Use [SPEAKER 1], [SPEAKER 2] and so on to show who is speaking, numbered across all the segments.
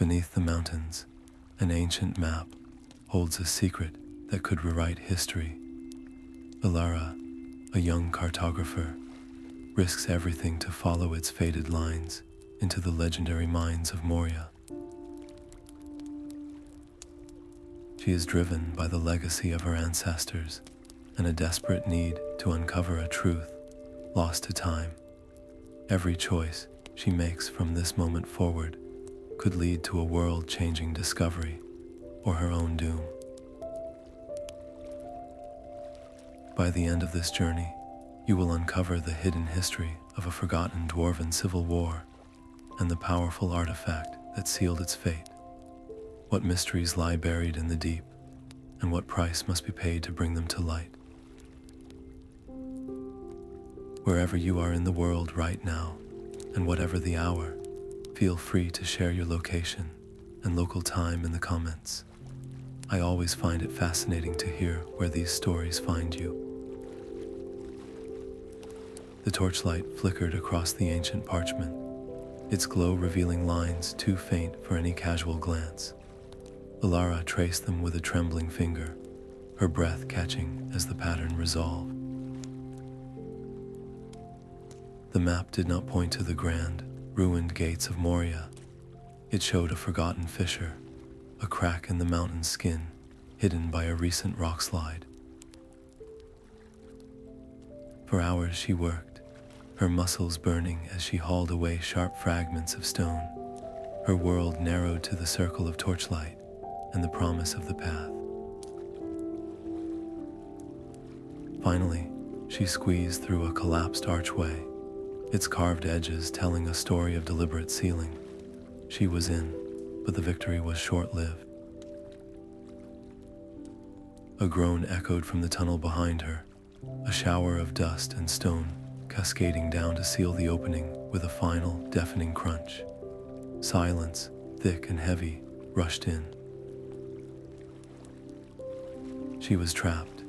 [SPEAKER 1] Beneath the mountains, an ancient map holds a secret that could rewrite history. Elara, a young cartographer, risks everything to follow its faded lines into the legendary mines of Moria. She is driven by the legacy of her ancestors and a desperate need to uncover a truth lost to time. Every choice she makes from this moment forward could lead to a world-changing discovery or her own doom. By the end of this journey, you will uncover the hidden history of a forgotten dwarven civil war and the powerful artifact that sealed its fate. What mysteries lie buried in the deep, and what price must be paid to bring them to light. Wherever you are in the world right now, and whatever the hour, feel free to share your location and local time in the comments. I always find it fascinating to hear where these stories find you. The torchlight flickered across the ancient parchment, its glow revealing lines too faint for any casual glance. Elara traced them with a trembling finger, her breath catching as the pattern resolved. The map did not point to the grand, ruined gates of Moria. It showed a forgotten fissure, a crack in the mountain's skin, hidden by a recent rock slide. For hours she worked, her muscles burning as she hauled away sharp fragments of stone. Her world narrowed to the circle of torchlight and the promise of the path. Finally, she squeezed through a collapsed archway, its carved edges telling a story of deliberate sealing. She was in, but the victory was short-lived. A groan echoed from the tunnel behind her, a shower of dust and stone cascading down to seal the opening with a final, deafening crunch. Silence, thick and heavy, rushed in. She was trapped.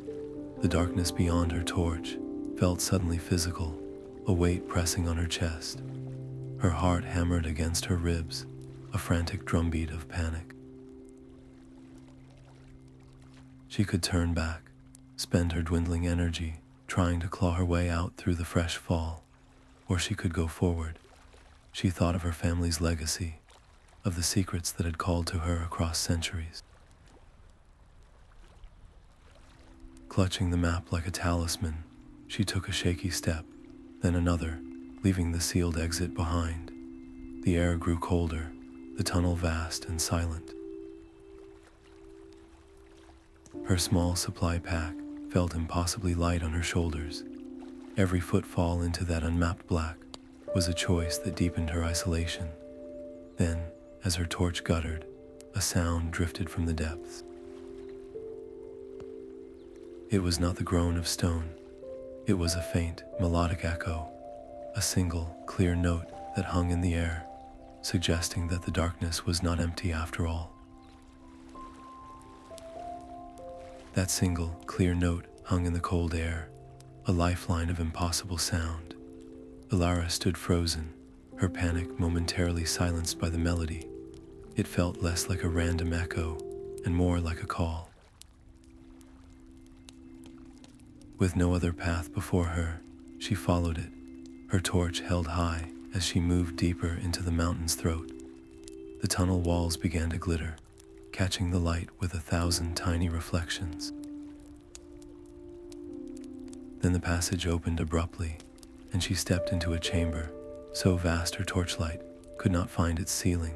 [SPEAKER 1] The darkness beyond her torch felt suddenly physical, a weight pressing on her chest. Her heart hammered against her ribs, a frantic drumbeat of panic. She could turn back, spend her dwindling energy trying to claw her way out through the fresh fall, or she could go forward. She thought of her family's legacy, of the secrets that had called to her across centuries. Clutching the map like a talisman, she took a shaky step, then another, leaving the sealed exit behind. The air grew colder, the tunnel vast and silent. Her small supply pack felt impossibly light on her shoulders. Every footfall into that unmapped black was a choice that deepened her isolation. Then, as her torch guttered, a sound drifted from the depths. It was not the groan of stone. It was a faint, melodic echo, a single, clear note that hung in the air, suggesting that the darkness was not empty after all. That single, clear note hung in the cold air, a lifeline of impossible sound. Elara stood frozen, her panic momentarily silenced by the melody. It felt less like a random echo and more like a call. With no other path before her, she followed it, her torch held high as she moved deeper into the mountain's throat. The tunnel walls began to glitter, catching the light with 1,000 tiny reflections. Then the passage opened abruptly, and she stepped into a chamber, so vast her torchlight could not find its ceiling.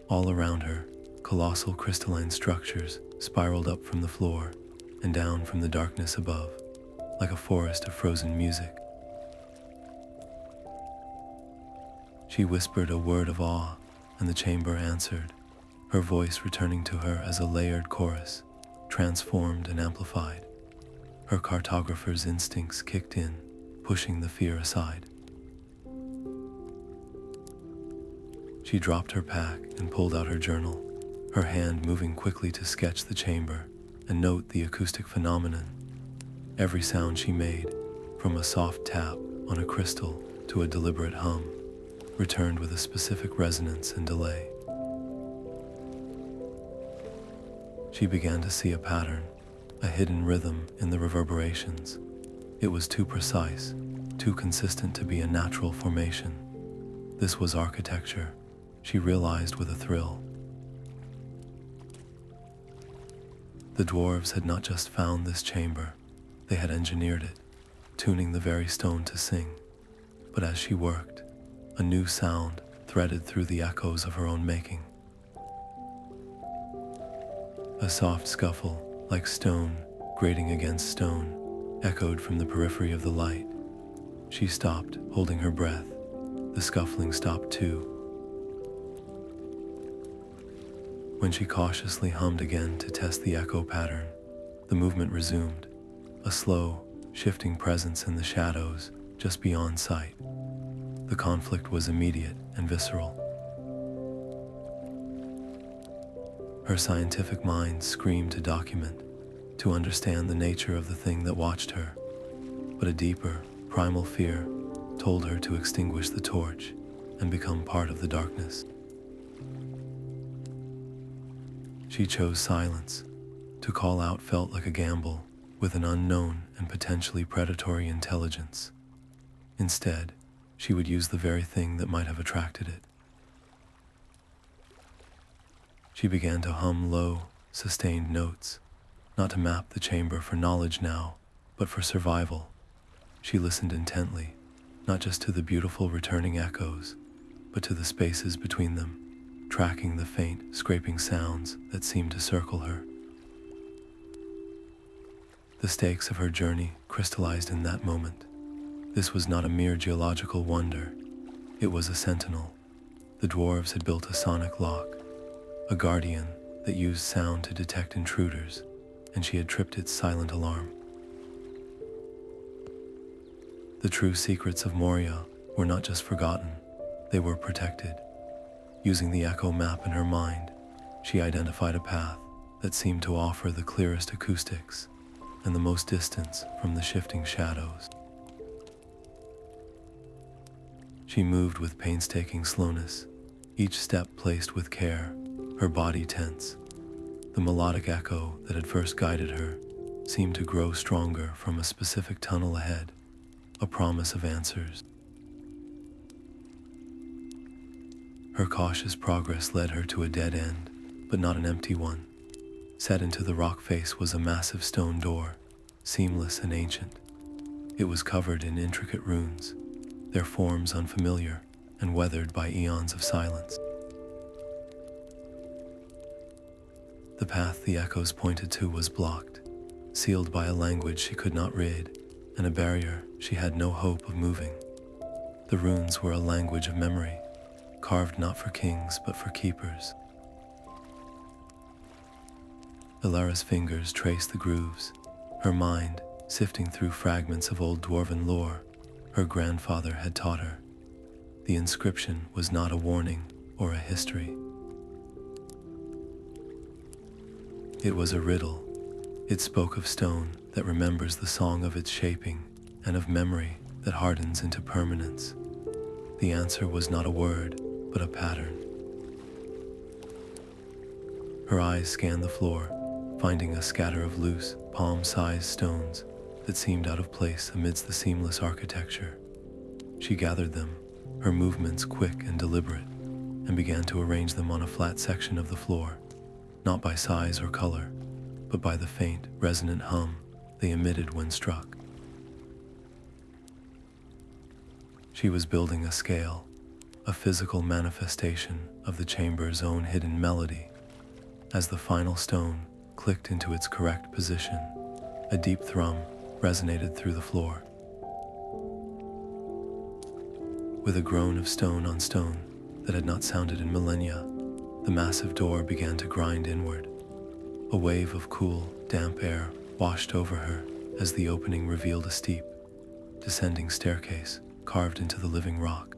[SPEAKER 1] All around her, colossal crystalline structures spiraled up from the floor and down from the darkness above, like a forest of frozen music. She whispered a word of awe, and the chamber answered, her voice returning to her as a layered chorus, transformed and amplified. Her cartographer's instincts kicked in, pushing the fear aside. She dropped her pack and pulled out her journal, her hand moving quickly to sketch the chamber and note the acoustic phenomenon. Every sound she made, from a soft tap on a crystal to a deliberate hum, returned with a specific resonance and delay. She began to see a pattern, a hidden rhythm in the reverberations. It was too precise, too consistent to be a natural formation. This was architecture, she realized with a thrill. The dwarves had not just found this chamber, they had engineered it, tuning the very stone to sing. But as she worked, a new sound threaded through the echoes of her own making. A soft scuffle, like stone grating against stone, echoed from the periphery of the light. She stopped, holding her breath. The scuffling stopped too. When she cautiously hummed again to test the echo pattern, the movement resumed, a slow, shifting presence in the shadows just beyond sight. The conflict was immediate and visceral. Her scientific mind screamed to document, to understand the nature of the thing that watched her, but a deeper, primal fear told her to extinguish the torch and become part of the darkness. She chose silence. To call out felt like a gamble with an unknown and potentially predatory intelligence. Instead, she would use the very thing that might have attracted it. She began to hum low, sustained notes, not to map the chamber for knowledge now, but for survival. She listened intently, not just to the beautiful returning echoes, but to the spaces between them, tracking the faint, scraping sounds that seemed to circle her. The stakes of her journey crystallized in that moment. This was not a mere geological wonder. It was a sentinel. The dwarves had built a sonic lock, a guardian that used sound to detect intruders, and she had tripped its silent alarm. The true secrets of Moria were not just forgotten, they were protected. Using the echo map in her mind, she identified a path that seemed to offer the clearest acoustics and the most distance from the shifting shadows. She moved with painstaking slowness, each step placed with care, her body tense. The melodic echo that had first guided her seemed to grow stronger from a specific tunnel ahead, a promise of answers. Her cautious progress led her to a dead end, but not an empty one. Set into the rock face was a massive stone door, seamless and ancient. It was covered in intricate runes, their forms unfamiliar and weathered by eons of silence. The path the echoes pointed to was blocked, sealed by a language she could not read, and a barrier she had no hope of moving. The runes were a language of memory, carved not for kings but for keepers. Elara's fingers traced the grooves, her mind sifting through fragments of old dwarven lore her grandfather had taught her. The inscription was not a warning or a history. It was a riddle. It spoke of stone that remembers the song of its shaping and of memory that hardens into permanence. The answer was not a word, but a pattern. Her eyes scanned the floor, finding a scatter of loose, palm-sized stones that seemed out of place amidst the seamless architecture. She gathered them, her movements quick and deliberate, and began to arrange them on a flat section of the floor, not by size or color, but by the faint, resonant hum they emitted when struck. She was building a scale, a physical manifestation of the chamber's own hidden melody. As the final stone clicked into its correct position, a deep thrum resonated through the floor. With a groan of stone on stone that had not sounded in millennia, the massive door began to grind inward. A wave of cool, damp air washed over her as the opening revealed a steep, descending staircase carved into the living rock.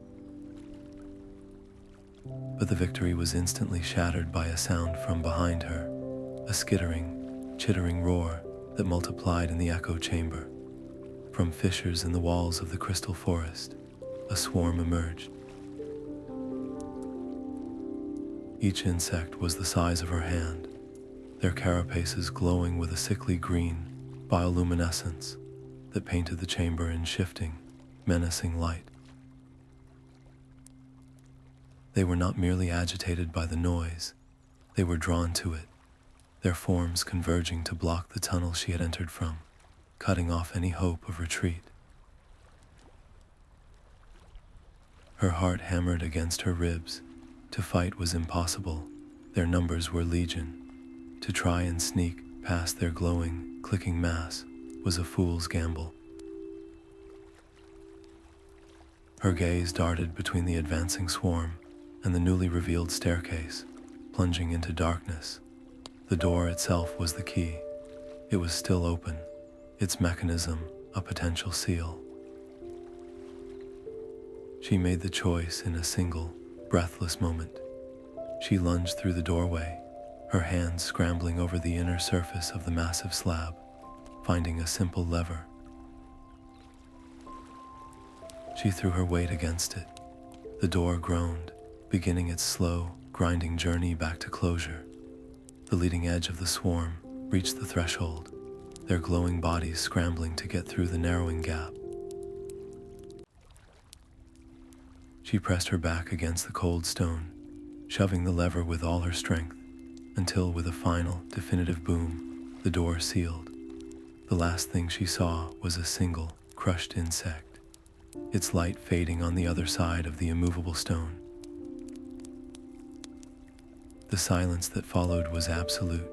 [SPEAKER 1] But the victory was instantly shattered by a sound from behind her, a skittering, chittering roar that multiplied in the echo chamber. From fissures in the walls of the crystal forest, a swarm emerged. Each insect was the size of her hand, their carapaces glowing with a sickly green bioluminescence that painted the chamber in shifting, menacing light. They were not merely agitated by the noise, they were drawn to it, their forms converging to block the tunnel she had entered from, cutting off any hope of retreat. Her heart hammered against her ribs. To fight was impossible, their numbers were legion. To try and sneak past their glowing, clicking mass was a fool's gamble. Her gaze darted between the advancing swarm and the newly revealed staircase, plunging into darkness. The door itself was the key. It was still open, its mechanism a potential seal. She made the choice in a single, breathless moment. She lunged through the doorway, her hands scrambling over the inner surface of the massive slab, finding a simple lever. She threw her weight against it. The door groaned, beginning its slow, grinding journey back to closure. The leading edge of the swarm reached the threshold, their glowing bodies scrambling to get through the narrowing gap. She pressed her back against the cold stone, shoving the lever with all her strength, until with a final, definitive boom, the door sealed. The last thing she saw was a single, crushed insect, its light fading on the other side of the immovable stone. The silence that followed was absolute.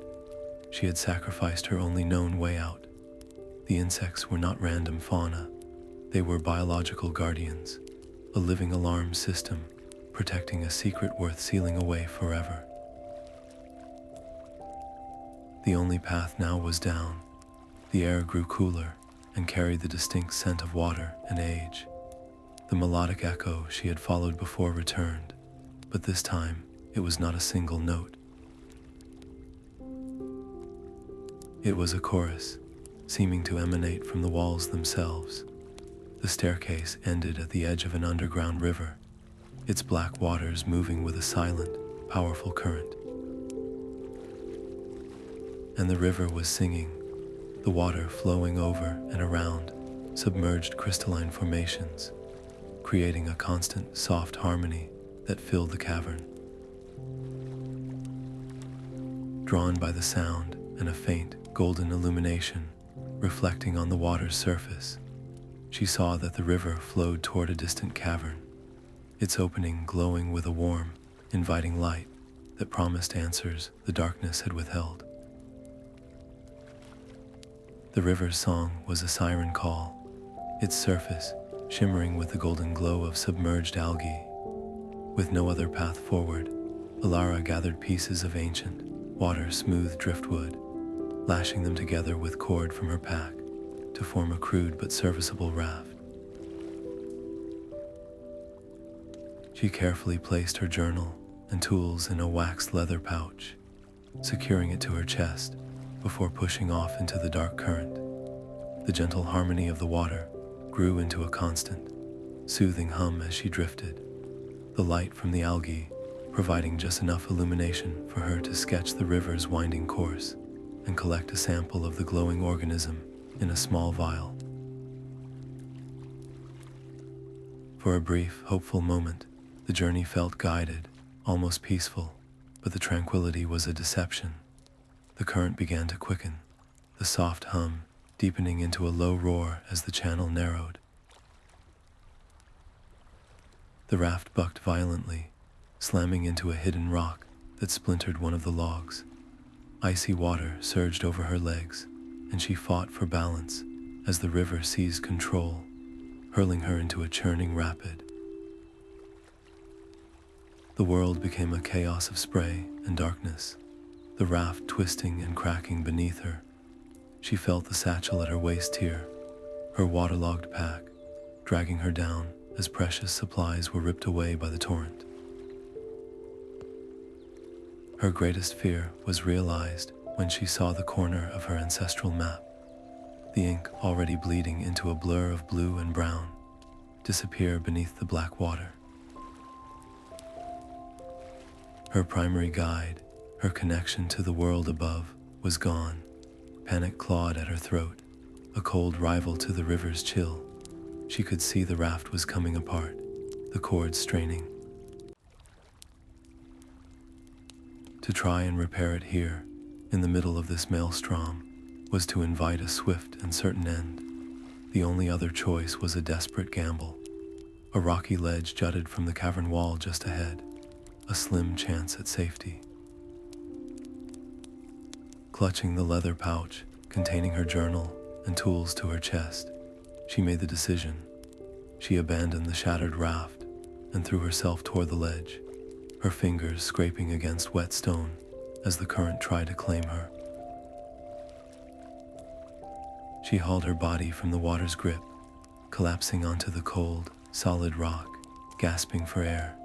[SPEAKER 1] She had sacrificed her only known way out. The insects were not random fauna. They were biological guardians, a living alarm system, protecting a secret worth sealing away forever. The only path now was down. The air grew cooler and carried the distinct scent of water and age. The melodic echo she had followed before returned, but this time it was not a single note. It was a chorus, seeming to emanate from the walls themselves. The staircase ended at the edge of an underground river, its black waters moving with a silent, powerful current. And the river was singing, the water flowing over and around submerged crystalline formations, creating a constant, soft harmony that filled the cavern. Drawn by the sound and a faint, golden illumination reflecting on the water's surface, she saw that the river flowed toward a distant cavern, its opening glowing with a warm, inviting light that promised answers the darkness had withheld. The river's song was a siren call, its surface shimmering with the golden glow of submerged algae. With no other path forward, Elara gathered pieces of ancient, water-smooth driftwood, lashing them together with cord from her pack to form a crude but serviceable raft. She carefully placed her journal and tools in a waxed leather pouch, securing it to her chest before pushing off into the dark current. The gentle harmony of the water grew into a constant, soothing hum as she drifted, the light from the algae providing just enough illumination for her to sketch the river's winding course and collect a sample of the glowing organism in a small vial. For a brief, hopeful moment, the journey felt guided, almost peaceful, but the tranquility was a deception. The current began to quicken, the soft hum deepening into a low roar as the channel narrowed. The raft bucked violently, slamming into a hidden rock that splintered one of the logs. Icy water surged over her legs, and she fought for balance as the river seized control, hurling her into a churning rapid. The world became a chaos of spray and darkness, the raft twisting and cracking beneath her. She felt the satchel at her waist here, her waterlogged pack, dragging her down as precious supplies were ripped away by the torrent. Her greatest fear was realized when she saw the corner of her ancestral map, the ink already bleeding into a blur of blue and brown, disappear beneath the black water. Her primary guide, her connection to the world above, was gone. Panic clawed at her throat, a cold rival to the river's chill. She could see the raft was coming apart, the cords straining. To try and repair it here, in the middle of this maelstrom, was to invite a swift and certain end. The only other choice was a desperate gamble. A rocky ledge jutted from the cavern wall just ahead, a slim chance at safety. Clutching the leather pouch containing her journal and tools to her chest, she made the decision. She abandoned the shattered raft and threw herself toward the ledge, her fingers scraping against wet stone as the current tried to claim her. She hauled her body from the water's grip, collapsing onto the cold, solid rock, gasping for air.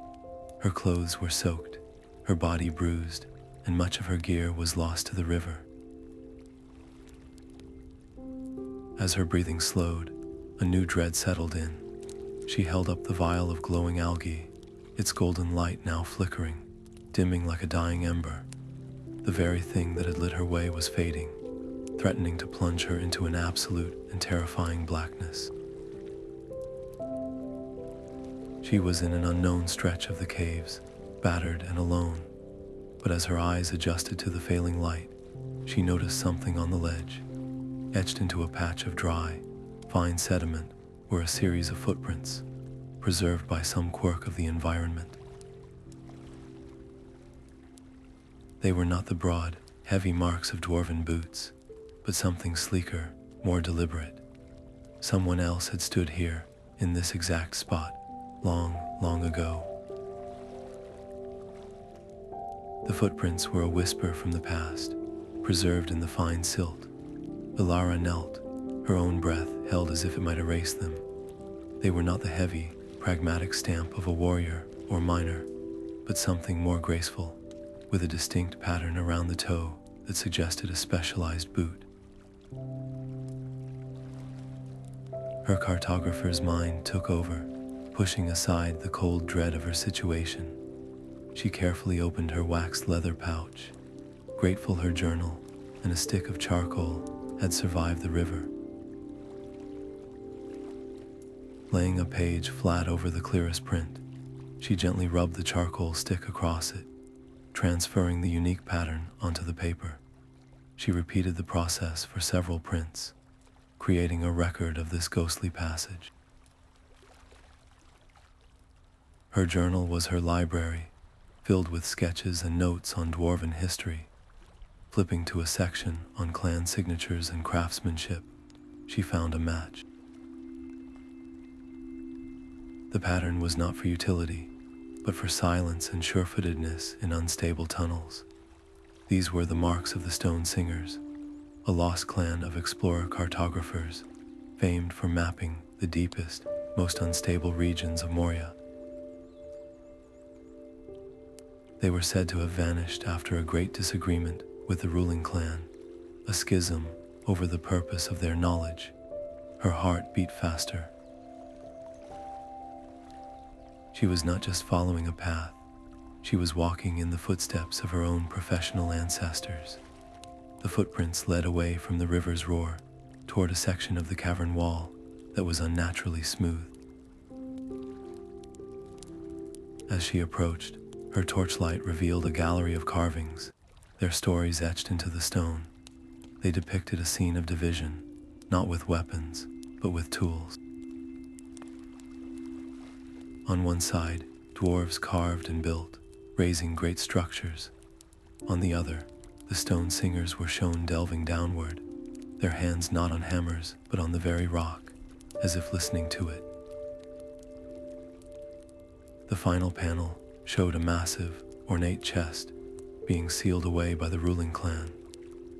[SPEAKER 1] Her clothes were soaked, her body bruised, and much of her gear was lost to the river. As her breathing slowed, a new dread settled in. She held up the vial of glowing algae, its golden light now flickering, dimming like a dying ember. The very thing that had lit her way was fading, threatening to plunge her into an absolute and terrifying blackness. She was in an unknown stretch of the caves, battered and alone, but as her eyes adjusted to the failing light, she noticed something on the ledge. Etched into a patch of dry, fine sediment were a series of footprints, preserved by some quirk of the environment. They were not the broad, heavy marks of dwarven boots, but something sleeker, more deliberate. Someone else had stood here, in this exact spot, long, long ago. The footprints were a whisper from the past, preserved in the fine silt. Elara knelt, her own breath held as if it might erase them. They were not the heavy, pragmatic stamp of a warrior or miner, but something more graceful, with a distinct pattern around the toe that suggested a specialized boot. Her cartographer's mind took over, pushing aside the cold dread of her situation. She carefully opened her waxed leather pouch, grateful her journal and a stick of charcoal had survived the river. Laying a page flat over the clearest print, she gently rubbed the charcoal stick across it, transferring the unique pattern onto the paper. She repeated the process for several prints, creating a record of this ghostly passage. Her journal was her library, filled with sketches and notes on dwarven history. Flipping to a section on clan signatures and craftsmanship, she found a match. The pattern was not for utility, but for silence and sure-footedness in unstable tunnels. These were the marks of the Stone Singers, a lost clan of explorer cartographers, famed for mapping the deepest, most unstable regions of Moria. They were said to have vanished after a great disagreement with the ruling clan, a schism over the purpose of their knowledge. Her heart beat faster. She was not just following a path, she was walking in the footsteps of her own professional ancestors. The footprints led away from the river's roar toward a section of the cavern wall that was unnaturally smooth. As she approached, her torchlight revealed a gallery of carvings, their stories etched into the stone. They depicted a scene of division, not with weapons, but with tools. On one side, dwarves carved and built, raising great structures. On the other, the stone singers were shown delving downward, their hands not on hammers, but on the very rock, as if listening to it. The final panel showed a massive, ornate chest being sealed away by the ruling clan,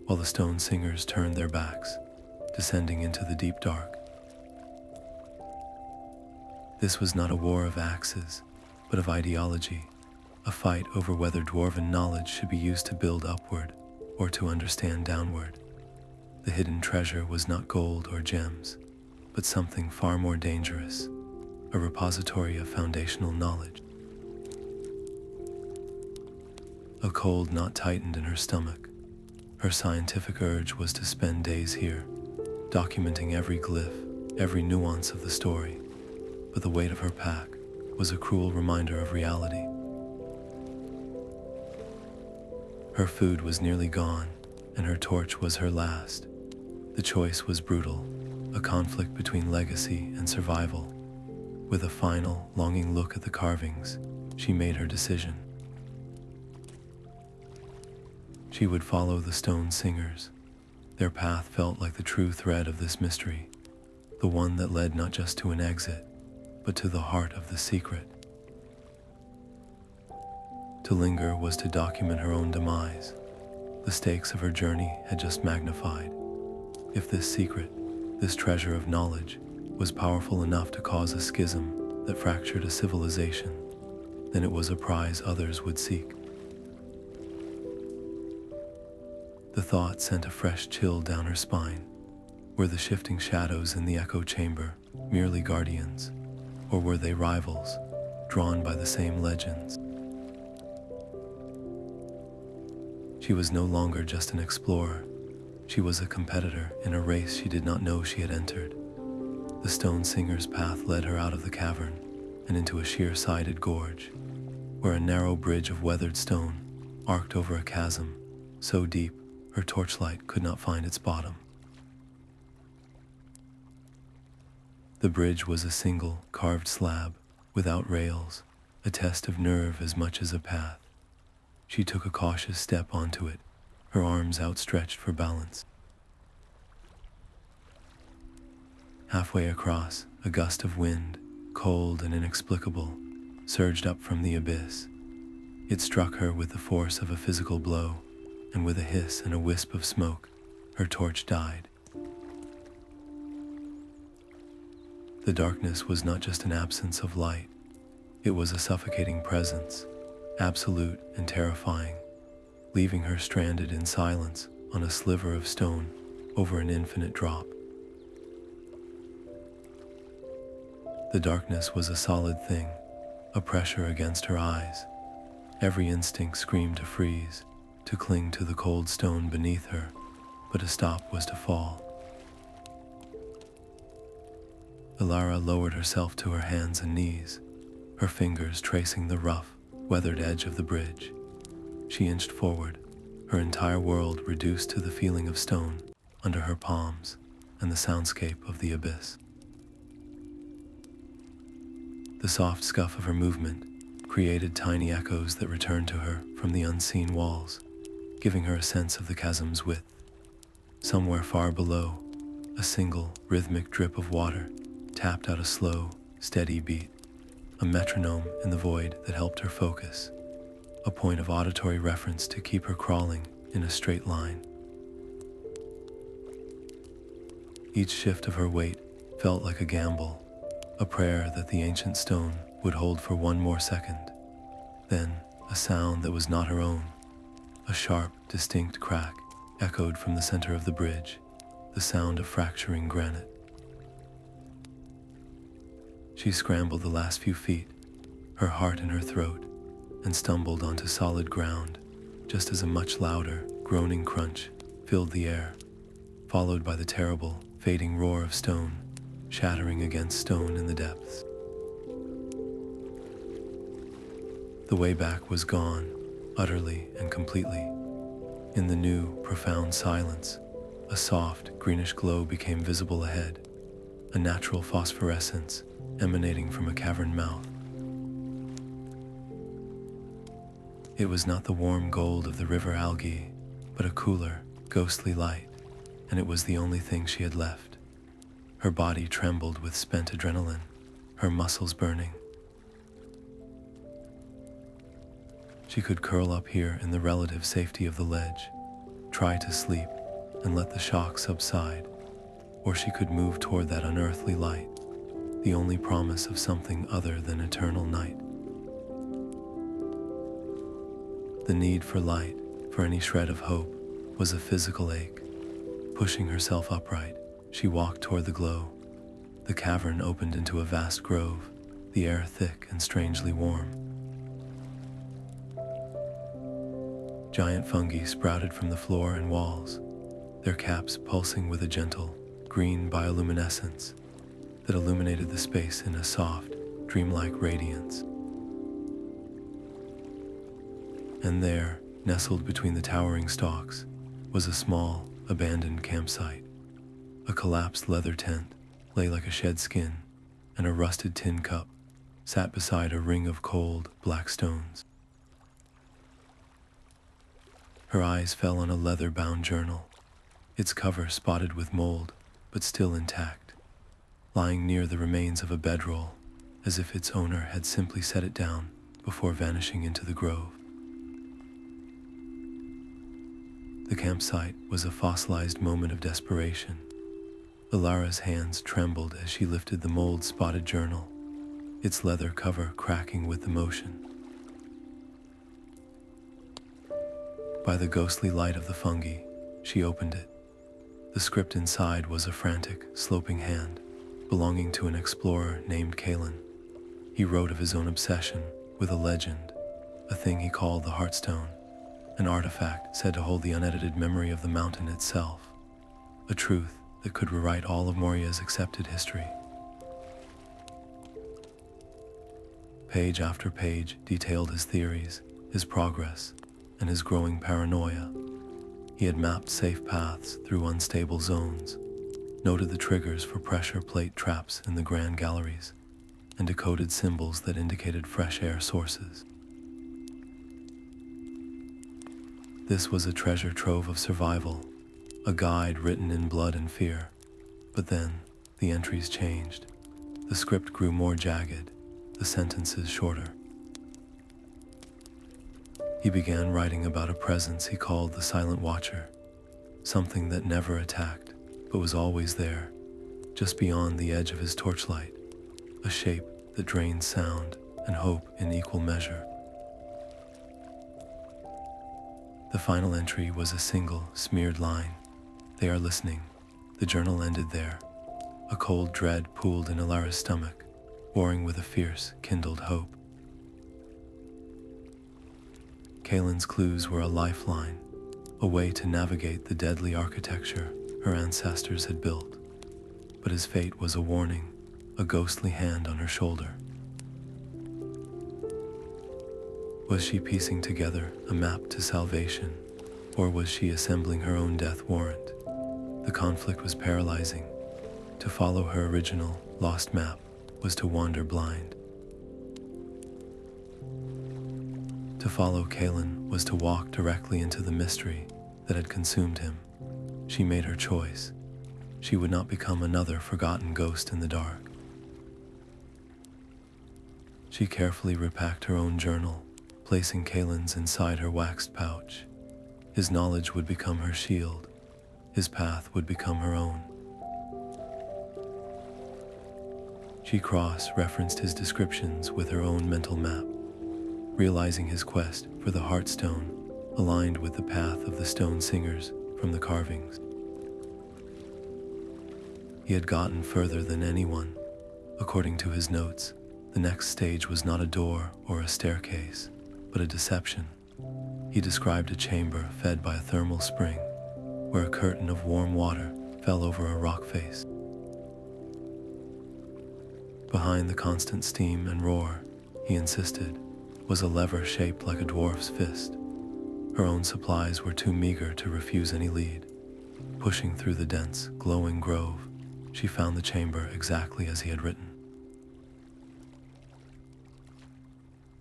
[SPEAKER 1] while the stone singers turned their backs, descending into the deep dark. This was not a war of axes, but of ideology, a fight over whether dwarven knowledge should be used to build upward or to understand downward. The hidden treasure was not gold or gems, but something far more dangerous, a repository of foundational knowledge. A cold knot tightened in her stomach. Her scientific urge was to spend days here, documenting every glyph, every nuance of the story, but the weight of her pack was a cruel reminder of reality. Her food was nearly gone, and her torch was her last. The choice was brutal, a conflict between legacy and survival. With a final, longing look at the carvings, she made her decision. She would follow the stone singers. Their path felt like the true thread of this mystery, the one that led not just to an exit, but to the heart of the secret. To linger was to document her own demise. The stakes of her journey had just magnified. If this secret, this treasure of knowledge, was powerful enough to cause a schism that fractured a civilization, then it was a prize others would seek. The thought sent a fresh chill down her spine. Were the shifting shadows in the echo chamber merely guardians, or were they rivals, drawn by the same legends? She was no longer just an explorer. She was a competitor in a race she did not know she had entered. The stone singer's path led her out of the cavern and into a sheer-sided gorge, where a narrow bridge of weathered stone arced over a chasm so deep her torchlight could not find its bottom. The bridge was a single, carved slab, without rails, a test of nerve as much as a path. She took a cautious step onto it, her arms outstretched for balance. Halfway across, a gust of wind, cold and inexplicable, surged up from the abyss. It struck her with the force of a physical blow, and with a hiss and a wisp of smoke, her torch died. The darkness was not just an absence of light. It was a suffocating presence, absolute and terrifying, leaving her stranded in silence on a sliver of stone over an infinite drop. The darkness was a solid thing, a pressure against her eyes. Every instinct screamed to freeze, to cling to the cold stone beneath her, but to stop was to fall. Elara lowered herself to her hands and knees, her fingers tracing the rough, weathered edge of the bridge. She inched forward, her entire world reduced to the feeling of stone under her palms and the soundscape of the abyss. The soft scuff of her movement created tiny echoes that returned to her from the unseen walls, giving her a sense of the chasm's width. Somewhere far below, a single, rhythmic drip of water tapped out a slow, steady beat, a metronome in the void that helped her focus, a point of auditory reference to keep her crawling in a straight line. Each shift of her weight felt like a gamble, a prayer that the ancient stone would hold for one more second. Then, a sound that was not her own, a sharp, distinct crack echoed from the center of the bridge, the sound of fracturing granite. She scrambled the last few feet, her heart in her throat, and stumbled onto solid ground, just as a much louder, groaning crunch filled the air, followed by the terrible, fading roar of stone shattering against stone in the depths. The way back was gone, utterly and completely. In the new, profound silence, a soft, greenish glow became visible ahead, a natural phosphorescence emanating from a cavern mouth. It was not the warm gold of the river algae, but a cooler, ghostly light, and it was the only thing she had left. Her body trembled with spent adrenaline, her muscles burning. She could curl up here in the relative safety of the ledge, try to sleep, and let the shock subside, or she could move toward that unearthly light, the only promise of something other than eternal night. The need for light, for any shred of hope, was a physical ache. Pushing herself upright, she walked toward the glow. The cavern opened into a vast grove, the air thick and strangely warm. Giant fungi sprouted from the floor and walls, their caps pulsing with a gentle, green bioluminescence that illuminated the space in a soft, dreamlike radiance. And there, nestled between the towering stalks, was a small, abandoned campsite. A collapsed leather tent lay like a shed skin, and a rusted tin cup sat beside a ring of cold, black stones. Her eyes fell on a leather-bound journal, its cover spotted with mold, but still intact, lying near the remains of a bedroll, as if its owner had simply set it down before vanishing into the grove. The campsite was a fossilized moment of desperation. Elara's hands trembled as she lifted the mold-spotted journal, its leather cover cracking with the motion. By the ghostly light of the fungi, she opened it. The script inside was a frantic, sloping hand, belonging to an explorer named Kalin. He wrote of his own obsession with a legend, a thing he called the Heartstone, an artifact said to hold the unedited memory of the mountain itself, a truth that could rewrite all of Moria's accepted history. Page after page detailed his theories, his progress, and his growing paranoia. He had mapped safe paths through unstable zones, noted the triggers for pressure plate traps in the grand galleries, and decoded symbols that indicated fresh air sources. This was a treasure trove of survival, a guide written in blood and fear. But then, the entries changed. The script grew more jagged, the sentences shorter. He began writing about a presence he called the Silent Watcher, something that never attacked, but was always there, just beyond the edge of his torchlight, a shape that drained sound and hope in equal measure. The final entry was a single, smeared line. "They are listening." The journal ended there. A cold dread pooled in Elara's stomach, warring with a fierce, kindled hope. Kalin's clues were a lifeline, a way to navigate the deadly architecture her ancestors had built. But his fate was a warning, a ghostly hand on her shoulder. Was she piecing together a map to salvation, or was she assembling her own death warrant? The conflict was paralyzing. To follow her original, lost map was to wander blind. To follow Kalin was to walk directly into the mystery that had consumed him. She made her choice. She would not become another forgotten ghost in the dark. She carefully repacked her own journal, placing Kalin's inside her waxed pouch. His knowledge would become her shield. His path would become her own. She cross-referenced his descriptions with her own mental map, realizing his quest for the Heartstone aligned with the path of the stone singers from the carvings. He had gotten further than anyone. According to his notes, the next stage was not a door or a staircase, but a deception. He described a chamber fed by a thermal spring, where a curtain of warm water fell over a rock face. Behind the constant steam and roar, he insisted, was a lever shaped like a dwarf's fist. Her own supplies were too meager to refuse any lead. Pushing through the dense, glowing grove, she found the chamber exactly as he had written.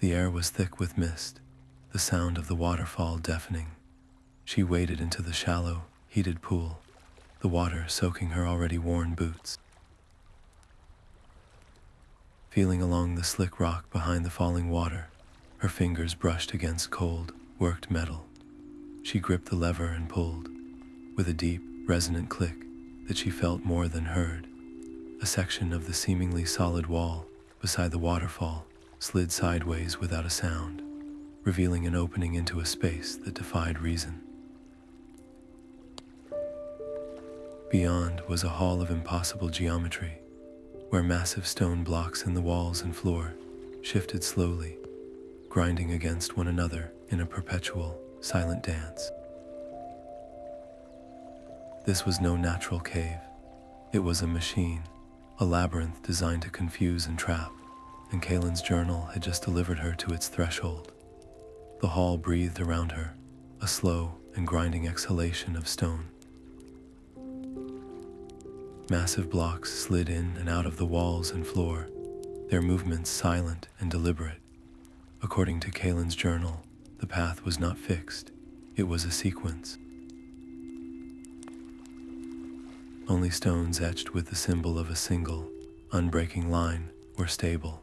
[SPEAKER 1] The air was thick with mist, the sound of the waterfall deafening. She waded into the shallow, heated pool, the water soaking her already worn boots. Feeling along the slick rock behind the falling water, her fingers brushed against cold, worked metal. She gripped the lever and pulled, with a deep, resonant click that she felt more than heard. A section of the seemingly solid wall beside the waterfall slid sideways without a sound, revealing an opening into a space that defied reason. Beyond was a hall of impossible geometry, where massive stone blocks in the walls and floor shifted slowly, grinding against one another in a perpetual, silent dance. This was no natural cave. It was a machine, a labyrinth designed to confuse and trap, and Kalin's journal had just delivered her to its threshold. The hall breathed around her, a slow and grinding exhalation of stone. Massive blocks slid in and out of the walls and floor, their movements silent and deliberate. According to Kalin's journal, the path was not fixed, it was a sequence. Only stones etched with the symbol of a single, unbreaking line were stable,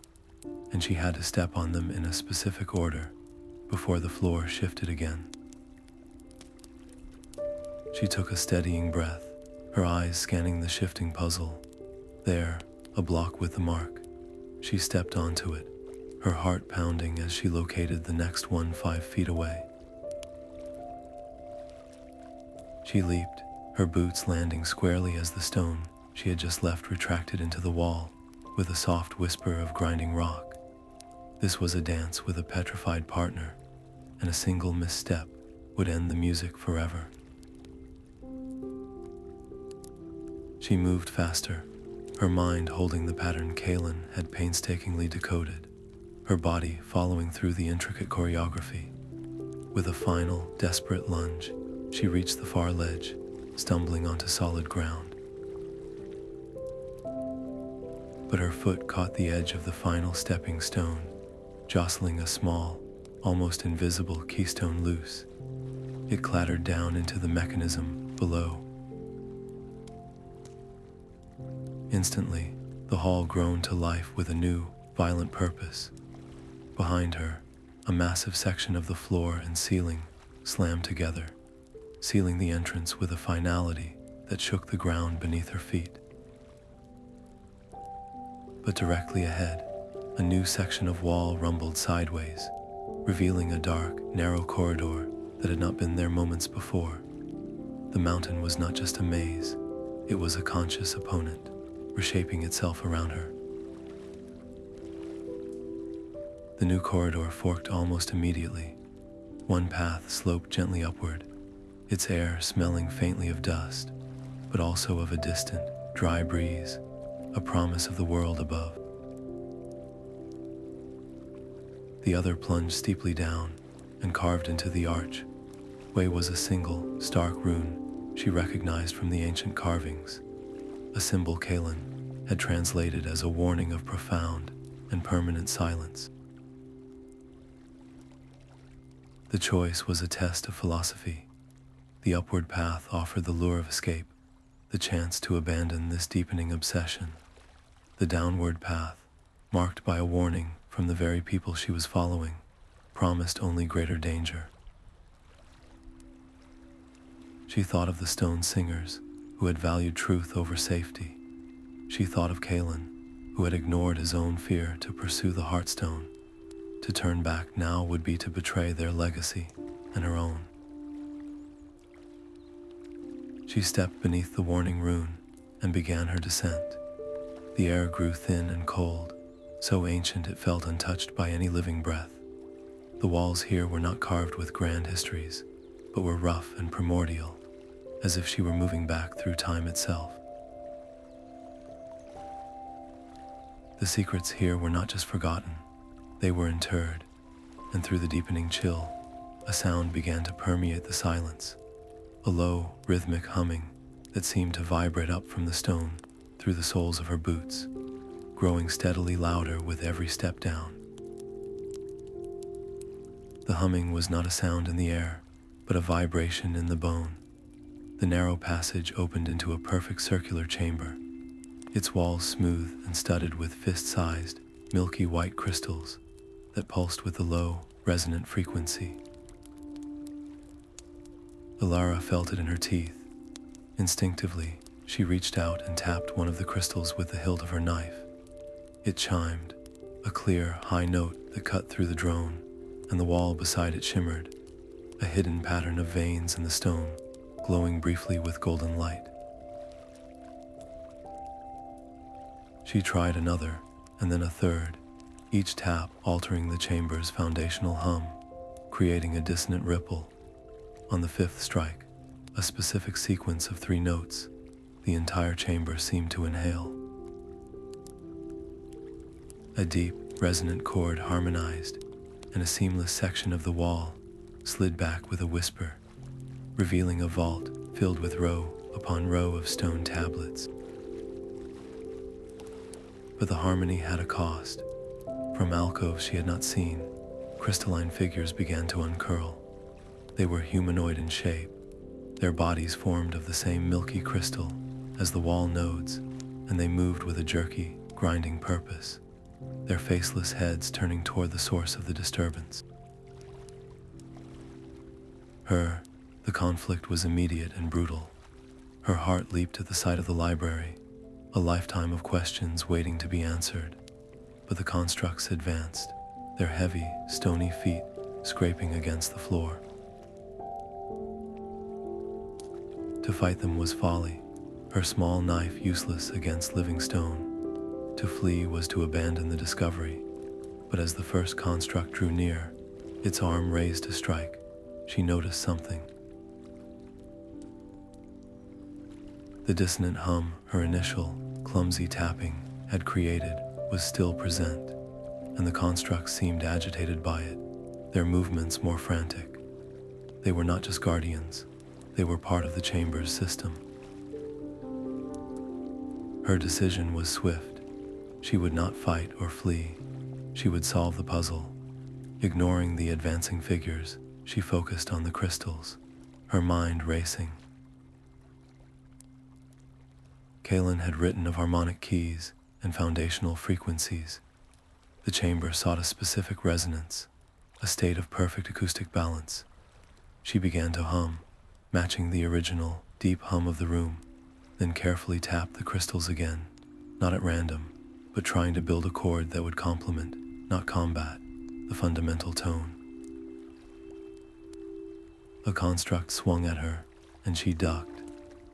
[SPEAKER 1] and she had to step on them in a specific order before the floor shifted again. She took a steadying breath, her eyes scanning the shifting puzzle. There, a block with the mark. She stepped onto it, her heart pounding as she located the next one 5 feet away. She leaped, her boots landing squarely as the stone she had just left retracted into the wall with a soft whisper of grinding rock. This was a dance with a petrified partner, and a single misstep would end the music forever. She moved faster, her mind holding the pattern Kalin had painstakingly decoded, her body following through the intricate choreography. With a final, desperate lunge, she reached the far ledge, stumbling onto solid ground. But her foot caught the edge of the final stepping stone, jostling a small, almost invisible keystone loose. It clattered down into the mechanism below. Instantly, the hall groaned to life with a new, violent purpose. Behind her, a massive section of the floor and ceiling slammed together, sealing the entrance with a finality that shook the ground beneath her feet. But directly ahead, a new section of wall rumbled sideways, revealing a dark, narrow corridor that had not been there moments before. The mountain was not just a maze, it was a conscious opponent, reshaping itself around her. The new corridor forked almost immediately. One path sloped gently upward, its air smelling faintly of dust, but also of a distant, dry breeze, a promise of the world above. The other plunged steeply down, and carved into the archway was a single, stark rune she recognized from the ancient carvings, a symbol Kalin had translated as a warning of profound and permanent silence. The choice was a test of philosophy. The upward path offered the lure of escape, the chance to abandon this deepening obsession. The downward path, marked by a warning from the very people she was following, promised only greater danger. She thought of the stone singers who had valued truth over safety. She thought of Kalin, who had ignored his own fear to pursue the Heartstone. To turn back now would be to betray their legacy and her own. She stepped beneath the warning rune and began her descent. The air grew thin and cold, so ancient it felt untouched by any living breath. The walls here were not carved with grand histories, but were rough and primordial, as if she were moving back through time itself. The secrets here were not just forgotten, they were interred, and through the deepening chill, a sound began to permeate the silence, a low, rhythmic humming that seemed to vibrate up from the stone through the soles of her boots, growing steadily louder with every step down. The humming was not a sound in the air, but a vibration in the bone. The narrow passage opened into a perfect circular chamber, its walls smooth and studded with fist-sized, milky white crystals that pulsed with a low, resonant frequency. Elara felt it in her teeth. Instinctively, she reached out and tapped one of the crystals with the hilt of her knife. It chimed, a clear, high note that cut through the drone, and the wall beside it shimmered, a hidden pattern of veins in the stone, glowing briefly with golden light. She tried another, and then a third, each tap altering the chamber's foundational hum, creating a dissonant ripple On the fifth strike, a specific sequence of 3 notes, the entire chamber seemed to inhale. A deep, resonant chord harmonized, and a seamless section of the wall slid back with a whisper, revealing a vault filled with row upon row of stone tablets. But the harmony had a cost. From alcoves she had not seen, crystalline figures began to uncurl. They were humanoid in shape, their bodies formed of the same milky crystal as the wall nodes, and they moved with a jerky, grinding purpose, their faceless heads turning toward the source of the disturbance. The conflict was immediate and brutal. Her heart leaped at the sight of the library, a lifetime of questions waiting to be answered. But the constructs advanced, their heavy, stony feet scraping against the floor. To fight them was folly, her small knife useless against living stone. To flee was to abandon the discovery. But as the first construct drew near, its arm raised to strike, she noticed something. The dissonant hum her initial, clumsy tapping had created was still present, and the constructs seemed agitated by it, their movements more frantic. They were not just guardians, they were part of the chamber's system. Her decision was swift. She would not fight or flee. She would solve the puzzle. Ignoring the advancing figures, she focused on the crystals, her mind racing. Kalin had written of harmonic keys and foundational frequencies. The chamber sought a specific resonance, a state of perfect acoustic balance. She began to hum, matching the original, deep hum of the room, then carefully tapped the crystals again, not at random, but trying to build a chord that would complement, not combat, the fundamental tone. A construct swung at her, and she ducked,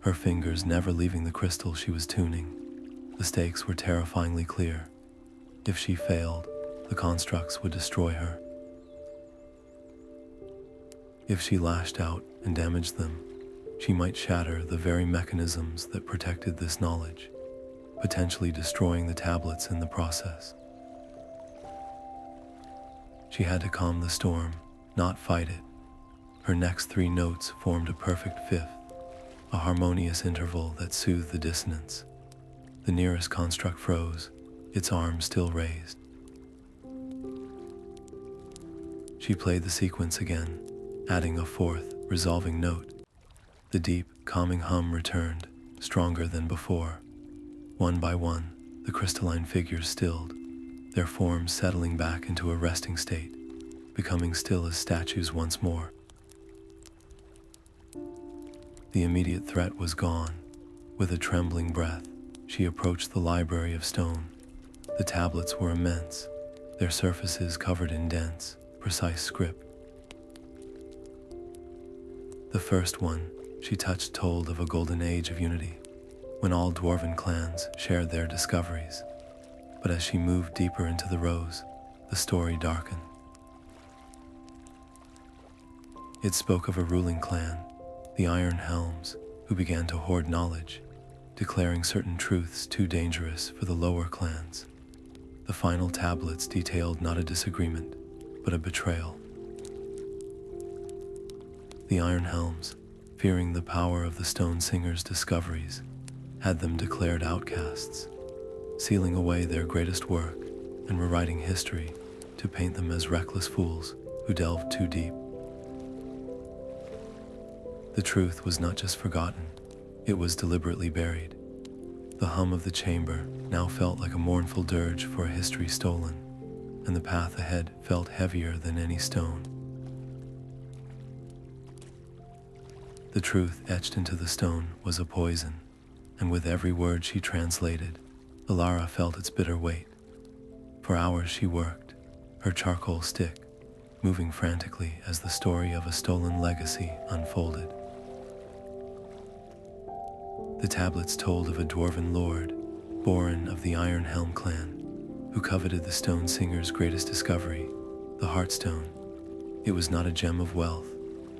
[SPEAKER 1] her fingers never leaving the crystal she was tuning. The stakes were terrifyingly clear. If she failed, the constructs would destroy her. If she lashed out and damaged them, she might shatter the very mechanisms that protected this knowledge, potentially destroying the tablets in the process. She had to calm the storm, not fight it. Her next 3 notes formed a perfect fifth, a harmonious interval that soothed the dissonance. The nearest construct froze, its arm still raised. She played the sequence again, adding a 4th, resolving note. The deep, calming hum returned, stronger than before. One by one, the crystalline figures stilled, their forms settling back into a resting state, becoming still as statues once more. The immediate threat was gone. With a trembling breath, she approached the library of stone. The tablets were immense, their surfaces covered in dense, precise script. The first one she touched told of a golden age of unity, when all dwarven clans shared their discoveries. But as she moved deeper into the rows, the story darkened. It spoke of a ruling clan, the Iron Helms, who began to hoard knowledge, declaring certain truths too dangerous for the lower clans. The final tablets detailed not a disagreement, but a betrayal. The Iron Helms, fearing the power of the Stone Singer's discoveries, had them declared outcasts, sealing away their greatest work and rewriting history to paint them as reckless fools who delved too deep. The truth was not just forgotten, it was deliberately buried. The hum of the chamber now felt like a mournful dirge for a history stolen, and the path ahead felt heavier than any stone. The truth etched into the stone was a poison, and with every word she translated, Elara felt its bitter weight. For hours she worked, her charcoal stick moving frantically as the story of a stolen legacy unfolded. The tablets told of a dwarven lord, born of the Iron Helm clan, who coveted the Stone Singer's greatest discovery, the Heartstone. It was not a gem of wealth,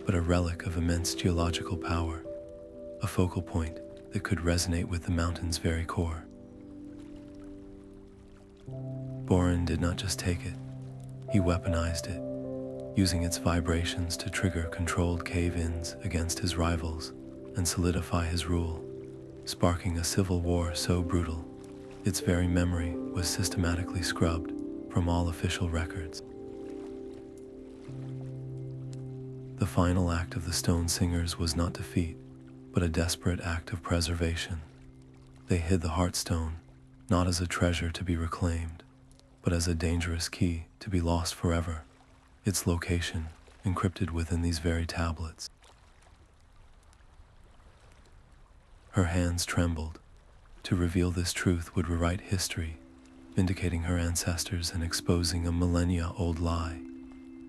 [SPEAKER 1] but a relic of immense geological power, a focal point that could resonate with the mountain's very core. Boren did not just take it, he weaponized it, using its vibrations to trigger controlled cave-ins against his rivals and solidify his rule, sparking a civil war so brutal, its very memory was systematically scrubbed from all official records. The final act of the Stone Singers was not defeat, but a desperate act of preservation. They hid the Heartstone, not as a treasure to be reclaimed, but as a dangerous key to be lost forever, its location encrypted within these very tablets. Her hands trembled. To reveal this truth would rewrite history, vindicating her ancestors and exposing a millennia-old lie.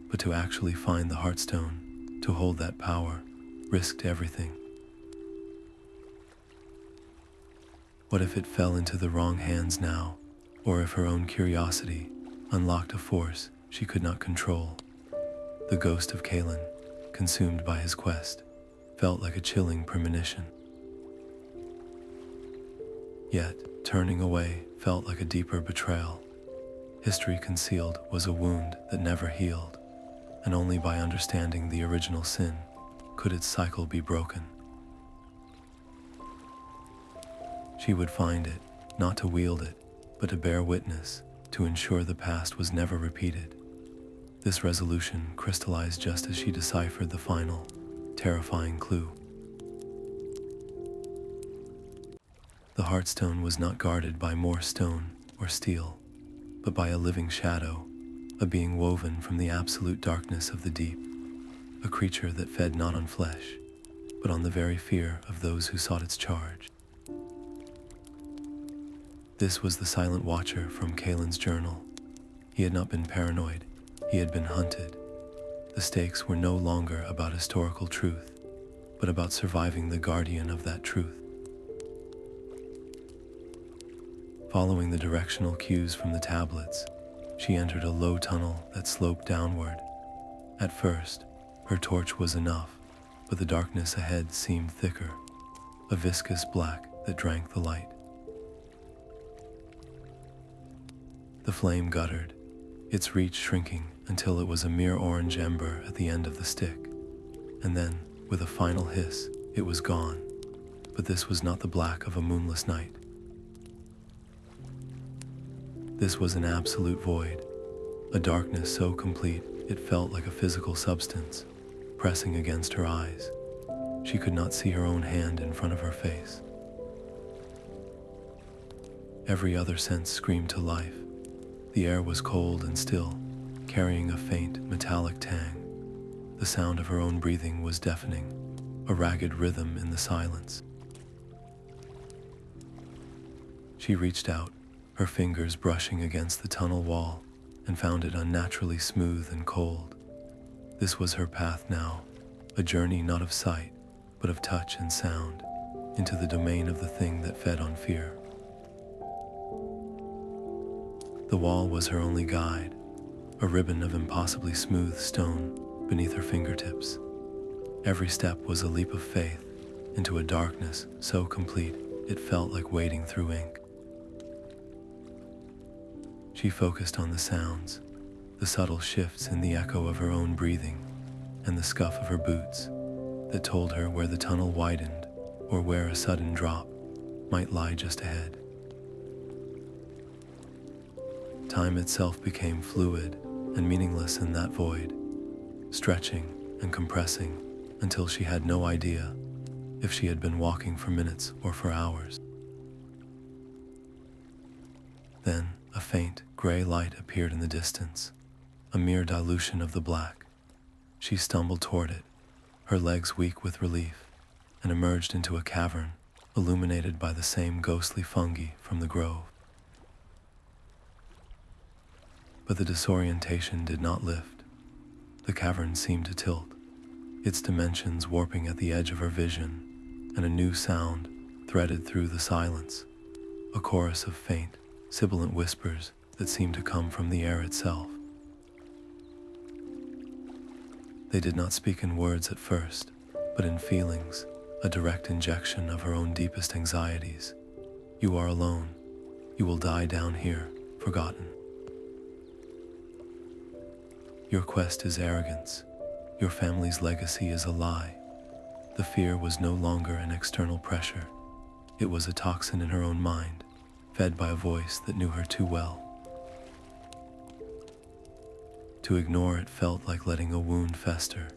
[SPEAKER 1] But to actually find the Heartstone, to hold that power, risked everything. What if it fell into the wrong hands now, or if her own curiosity unlocked a force she could not control? The ghost of Kalin, consumed by his quest, felt like a chilling premonition. Yet, turning away felt like a deeper betrayal. History concealed was a wound that never healed, and only by understanding the original sin could its cycle be broken. She would find it, not to wield it, but to bear witness, to ensure the past was never repeated. This resolution crystallized just as she deciphered the final, terrifying clue. The Heartstone was not guarded by more stone or steel, but by a living shadow, a being woven from the absolute darkness of the deep, a creature that fed not on flesh, but on the very fear of those who sought its charge. This was the silent watcher from Kalin's journal. He had not been paranoid, he had been hunted. The stakes were no longer about historical truth, but about surviving the guardian of that truth. Following the directional cues from the tablets, she entered a low tunnel that sloped downward. At first, her torch was enough, but the darkness ahead seemed thicker, a viscous black that drank the light. The flame guttered, its reach shrinking until it was a mere orange ember at the end of the stick. And then, with a final hiss, it was gone. But this was not the black of a moonless night. This was an absolute void, a darkness so complete it felt like a physical substance, pressing against her eyes. She could not see her own hand in front of her face. Every other sense screamed to life. The air was cold and still, carrying a faint, metallic tang. The sound of her own breathing was deafening, a ragged rhythm in the silence. She reached out, her fingers brushing against the tunnel wall, and found it unnaturally smooth and cold. This was her path now, a journey not of sight, but of touch and sound, into the domain of the thing that fed on fear. The wall was her only guide, a ribbon of impossibly smooth stone beneath her fingertips. Every step was a leap of faith into a darkness so complete it felt like wading through ink. She focused on the sounds, the subtle shifts in the echo of her own breathing, and the scuff of her boots that told her where the tunnel widened or where a sudden drop might lie just ahead. Time itself became fluid and meaningless in that void, stretching and compressing until she had no idea if she had been walking for minutes or for hours. Then a faint, gray light appeared in the distance, a mere dilution of the black. She stumbled toward it, her legs weak with relief, and emerged into a cavern illuminated by the same ghostly fungi from the grove. But the disorientation did not lift. The cavern seemed to tilt, its dimensions warping at the edge of her vision, and a new sound threaded through the silence, a chorus of faint, sibilant whispers that seemed to come from the air itself. They did not speak in words at first, but in feelings, a direct injection of her own deepest anxieties. You are alone. You will die down here, forgotten. Your quest is arrogance. Your family's legacy is a lie. The fear was no longer an external pressure. It was a toxin in her own mind, fed by a voice that knew her too well. To ignore it felt like letting a wound fester,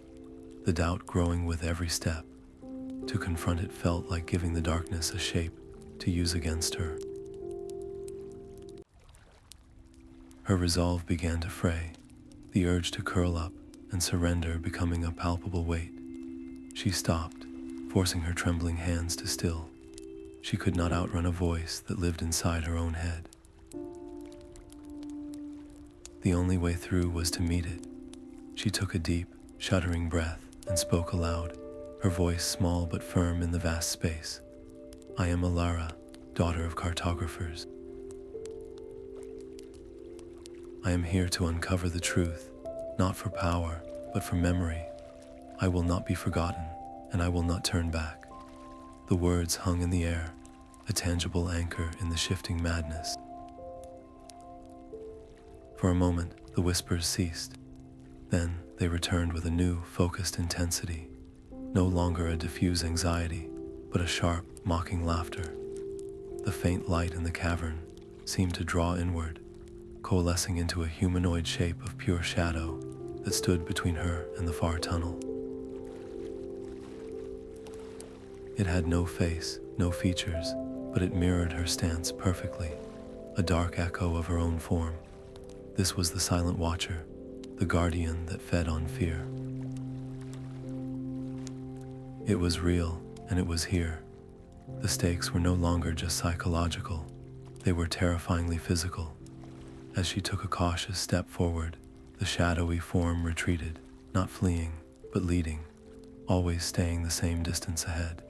[SPEAKER 1] the doubt growing with every step. To confront it felt like giving the darkness a shape to use against her. Her resolve began to fray, the urge to curl up and surrender becoming a palpable weight. She stopped, forcing her trembling hands to still. She could not outrun a voice that lived inside her own head. The only way through was to meet it. She took a deep, shuddering breath and spoke aloud, her voice small but firm in the vast space. I am Elara, daughter of cartographers. I am here to uncover the truth, not for power, but for memory. I will not be forgotten, and I will not turn back. The words hung in the air, a tangible anchor in the shifting madness. For a moment, the whispers ceased. Then they returned with a new, focused intensity, no longer a diffuse anxiety, but a sharp, mocking laughter. The faint light in the cavern seemed to draw inward, coalescing into a humanoid shape of pure shadow that stood between her and the far tunnel. It had no face, no features, but it mirrored her stance perfectly, a dark echo of her own form. This was the Silent Watcher, the guardian that fed on fear. It was real, and it was here. The stakes were no longer just psychological, they were terrifyingly physical. As she took a cautious step forward, the shadowy form retreated, not fleeing, but leading, always staying the same distance ahead.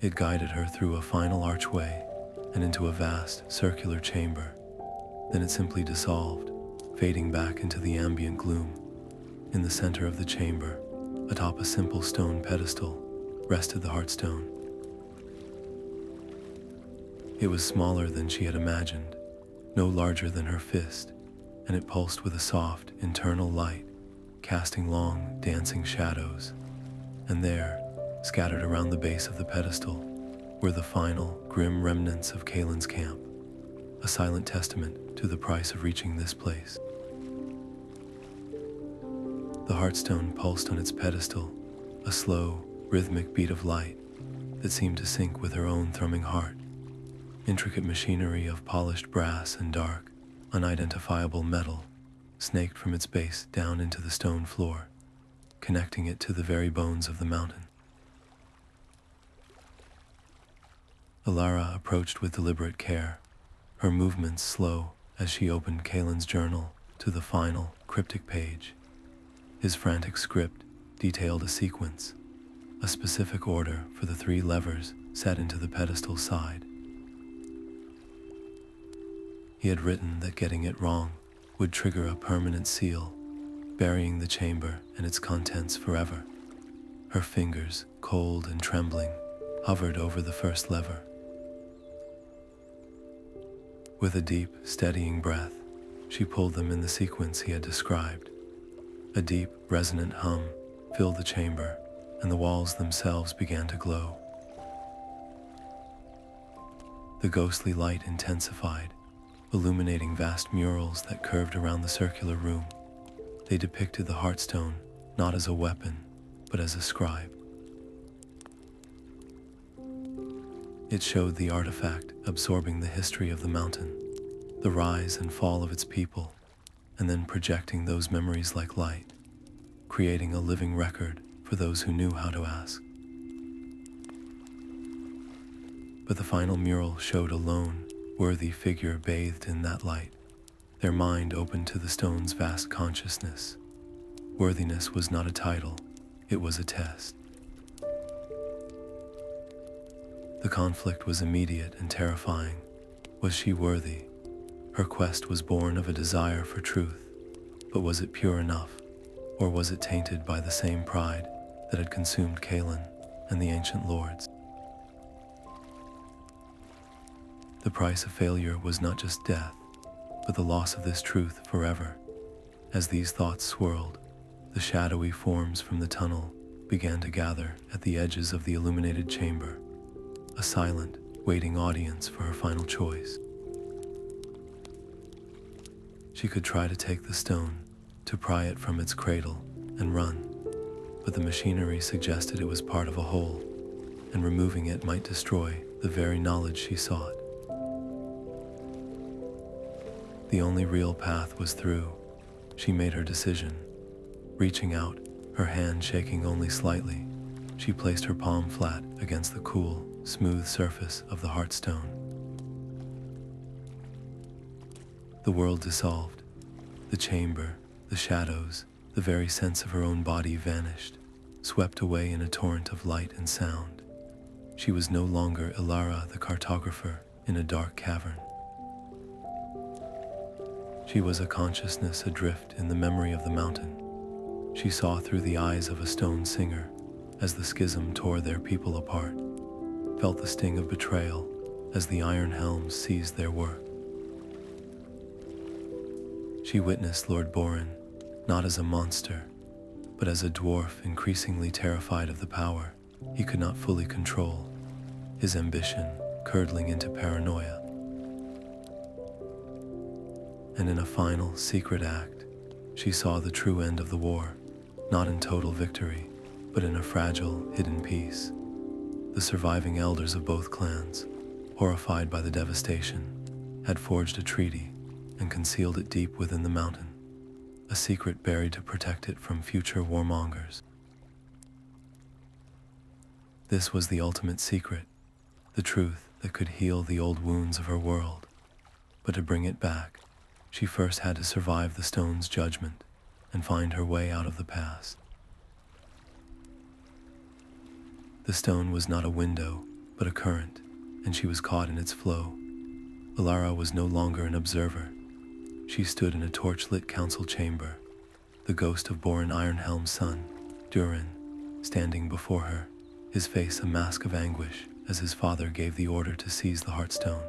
[SPEAKER 1] It guided her through a final archway and into a vast, circular chamber. Then it simply dissolved, fading back into the ambient gloom. In the center of the chamber, atop a simple stone pedestal, rested the Heartstone. It was smaller than she had imagined, no larger than her fist, and it pulsed with a soft, internal light, casting long, dancing shadows. And there, scattered around the base of the pedestal, were the final, grim remnants of Kalin's camp, a silent testament to the price of reaching this place. The Heartstone pulsed on its pedestal, a slow, rhythmic beat of light that seemed to sync with her own thrumming heart. Intricate machinery of polished brass and dark, unidentifiable metal snaked from its base down into the stone floor, connecting it to the very bones of the mountain. Elara approached with deliberate care, her movements slow as she opened Kalin's journal to the final, cryptic page. His frantic script detailed a sequence, a specific order for the 3 levers set into the pedestal's side. He had written that getting it wrong would trigger a permanent seal, burying the chamber and its contents forever. Her fingers, cold and trembling, hovered over the first lever. With a deep, steadying breath, she pulled them in the sequence he had described. A deep, resonant hum filled the chamber, and the walls themselves began to glow. The ghostly light intensified, illuminating vast murals that curved around the circular room. They depicted the Heartstone not as a weapon, but as a scribe. It showed the artifact absorbing the history of the mountain, the rise and fall of its people, and then projecting those memories like light, creating a living record for those who knew how to ask. But the final mural showed a lone, worthy figure bathed in that light, their mind open to the stone's vast consciousness. Worthiness was not a title, it was a test. The conflict was immediate and terrifying. Was she worthy? Her quest was born of a desire for truth, but was it pure enough? Or was it tainted by the same pride that had consumed Kalin and the ancient lords? The price of failure was not just death, but the loss of this truth forever. As these thoughts swirled, the shadowy forms from the tunnel began to gather at the edges of the illuminated chamber, a silent, waiting audience for her final choice. She could try to take the stone, to pry it from its cradle and run, but the machinery suggested it was part of a whole, and removing it might destroy the very knowledge she sought. The only real path was through. She made her decision. Reaching out, her hand shaking only slightly, she placed her palm flat against the cool, smooth surface of the Heartstone. The world dissolved. The chamber, the shadows, the very sense of her own body vanished, swept away in a torrent of light and sound. She was no longer Elara the cartographer in a dark cavern. She was a consciousness adrift in the memory of the mountain. She saw through the eyes of a stone singer as the schism tore their people apart, felt the sting of betrayal as the iron Helms seized their work. She witnessed Lord Borin, not as a monster, but as a dwarf increasingly terrified of the power he could not fully control, his ambition curdling into paranoia. And in a final, secret act, she saw the true end of the war, not in total victory, but in a fragile, hidden peace. The surviving elders of both clans, horrified by the devastation, had forged a treaty and concealed it deep within the mountain, a secret buried to protect it from future warmongers. This was the ultimate secret, the truth that could heal the old wounds of her world. But to bring it back, she first had to survive the stone's judgment and find her way out of the past. The stone was not a window, but a current, and she was caught in its flow. Elara was no longer an observer. She stood in a torch-lit council chamber, the ghost of Borin Ironhelm's son, Durin, standing before her, his face a mask of anguish as his father gave the order to seize the Heartstone.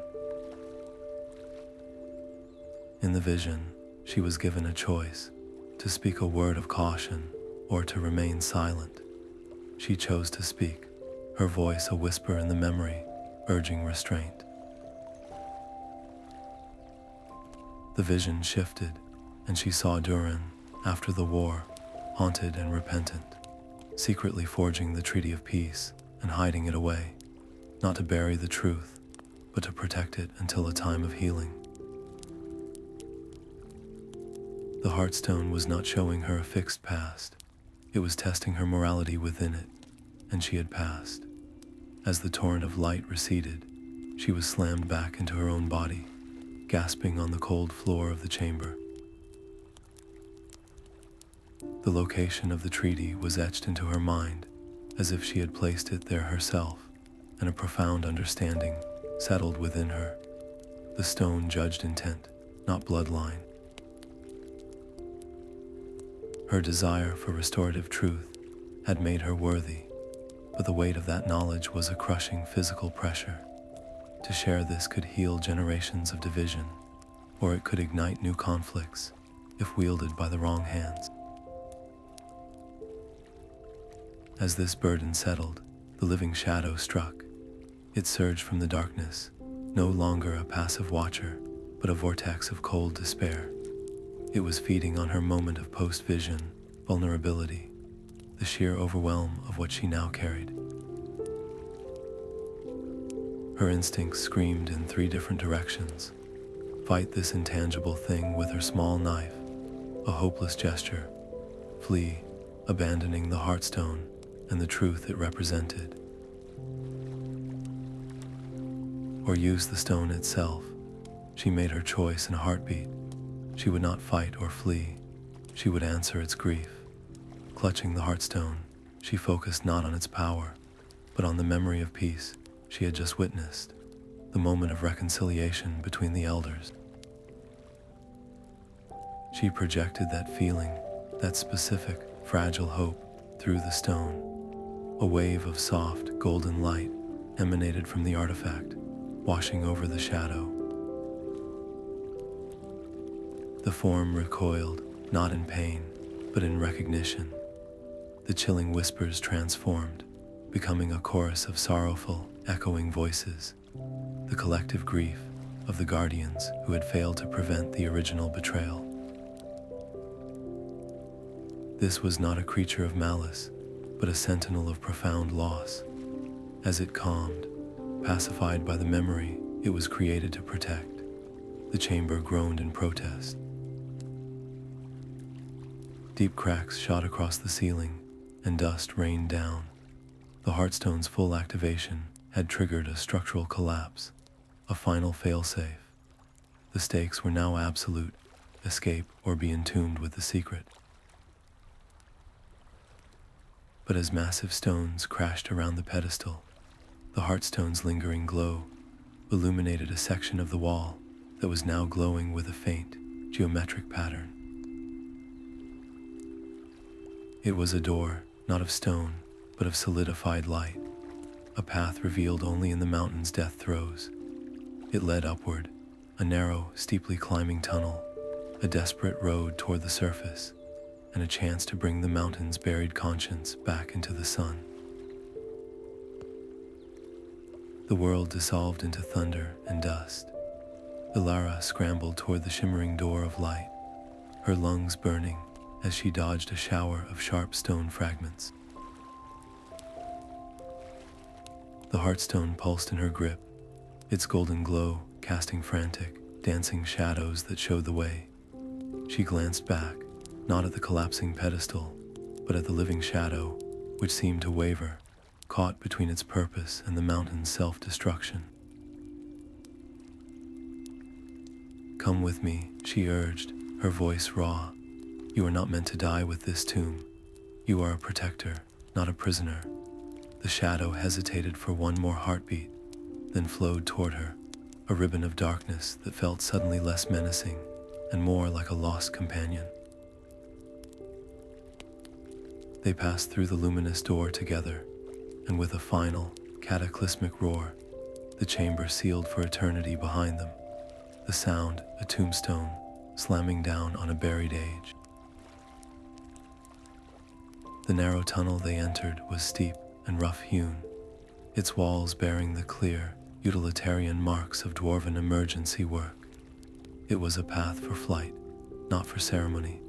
[SPEAKER 1] In the vision, she was given a choice, to speak a word of caution or to remain silent. She chose to speak, her voice a whisper in the memory, urging restraint. The vision shifted, and she saw Durin, after the war, haunted and repentant, secretly forging the treaty of peace and hiding it away, not to bury the truth, but to protect it until a time of healing. The Heartstone was not showing her a fixed past. It was testing her morality within it, and she had passed. As the torrent of light receded, she was slammed back into her own body, gasping on the cold floor of the chamber. The location of the treaty was etched into her mind, as if she had placed it there herself, and a profound understanding settled within her. The stone judged intent, not bloodline. Her desire for restorative truth had made her worthy, but the weight of that knowledge was a crushing physical pressure. To share this could heal generations of division, or it could ignite new conflicts if wielded by the wrong hands. As this burden settled, the living shadow struck. It surged from the darkness, no longer a passive watcher, but a vortex of cold despair. It was feeding on her moment of post-vision, vulnerability, the sheer overwhelm of what she now carried. Her instincts screamed in 3 different directions. Fight this intangible thing with her small knife, a hopeless gesture. Flee, abandoning the Heartstone and the truth it represented. Or use the stone itself. She made her choice in a heartbeat. She would not fight or flee. She would answer its grief. Clutching the Heartstone, she focused not on its power, but on the memory of peace she had just witnessed, the moment of reconciliation between the elders. She projected that feeling, that specific, fragile hope through the stone. A wave of soft, golden light emanated from the artifact, washing over the shadow. The form recoiled, not in pain, but in recognition. The chilling whispers transformed, becoming a chorus of sorrowful, echoing voices, the collective grief of the guardians who had failed to prevent the original betrayal. This was not a creature of malice, but a sentinel of profound loss. As it calmed, pacified by the memory it was created to protect, the chamber groaned in protest. Deep cracks shot across the ceiling, and dust rained down. The Heartstone's full activation had triggered a structural collapse, a final failsafe. The stakes were now absolute: escape or be entombed with the secret. But as massive stones crashed around the pedestal, the Heartstone's lingering glow illuminated a section of the wall that was now glowing with a faint, geometric pattern. It was a door, not of stone, but of solidified light, a path revealed only in the mountain's death throes. It led upward, a narrow, steeply climbing tunnel, a desperate road toward the surface, and a chance to bring the mountain's buried conscience back into the sun. The world dissolved into thunder and dust. Elara scrambled toward the shimmering door of light, her lungs burning as she dodged a shower of sharp stone fragments. The Heartstone pulsed in her grip, its golden glow casting frantic, dancing shadows that showed the way. She glanced back, not at the collapsing pedestal, but at the living shadow, which seemed to waver, caught between its purpose and the mountain's self-destruction. "Come with me," she urged, her voice raw. "You are not meant to die with this tomb. You are a protector, not a prisoner." The shadow hesitated for one more heartbeat, then flowed toward her, a ribbon of darkness that felt suddenly less menacing and more like a lost companion. They passed through the luminous door together, and with a final, cataclysmic roar, the chamber sealed for eternity behind them, the sound a tombstone slamming down on a buried age. The narrow tunnel they entered was steep and rough-hewn, its walls bearing the clear, utilitarian marks of dwarven emergency work. It was a path for flight, not for ceremony.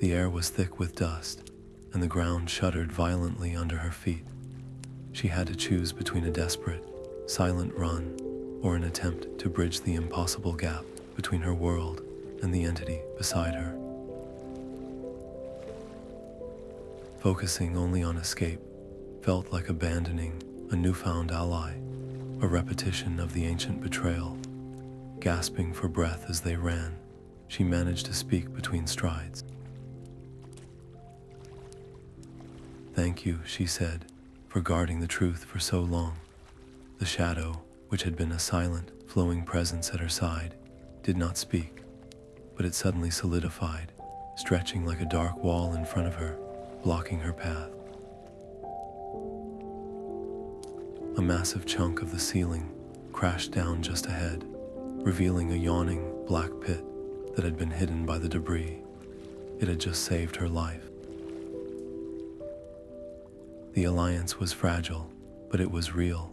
[SPEAKER 1] The air was thick with dust, and the ground shuddered violently under her feet. She had to choose between a desperate, silent run or an attempt to bridge the impossible gap between her world and the entity beside her. Focusing only on escape felt like abandoning a newfound ally, a repetition of the ancient betrayal. Gasping for breath as they ran, she managed to speak between strides. "Thank you," she said, "for guarding the truth for so long." The shadow, which had been a silent, flowing presence at her side, did not speak, but it suddenly solidified, stretching like a dark wall in front of her, blocking her path. A massive chunk of the ceiling crashed down just ahead, revealing a yawning, black pit that had been hidden by the debris. It had just saved her life. The alliance was fragile, but it was real.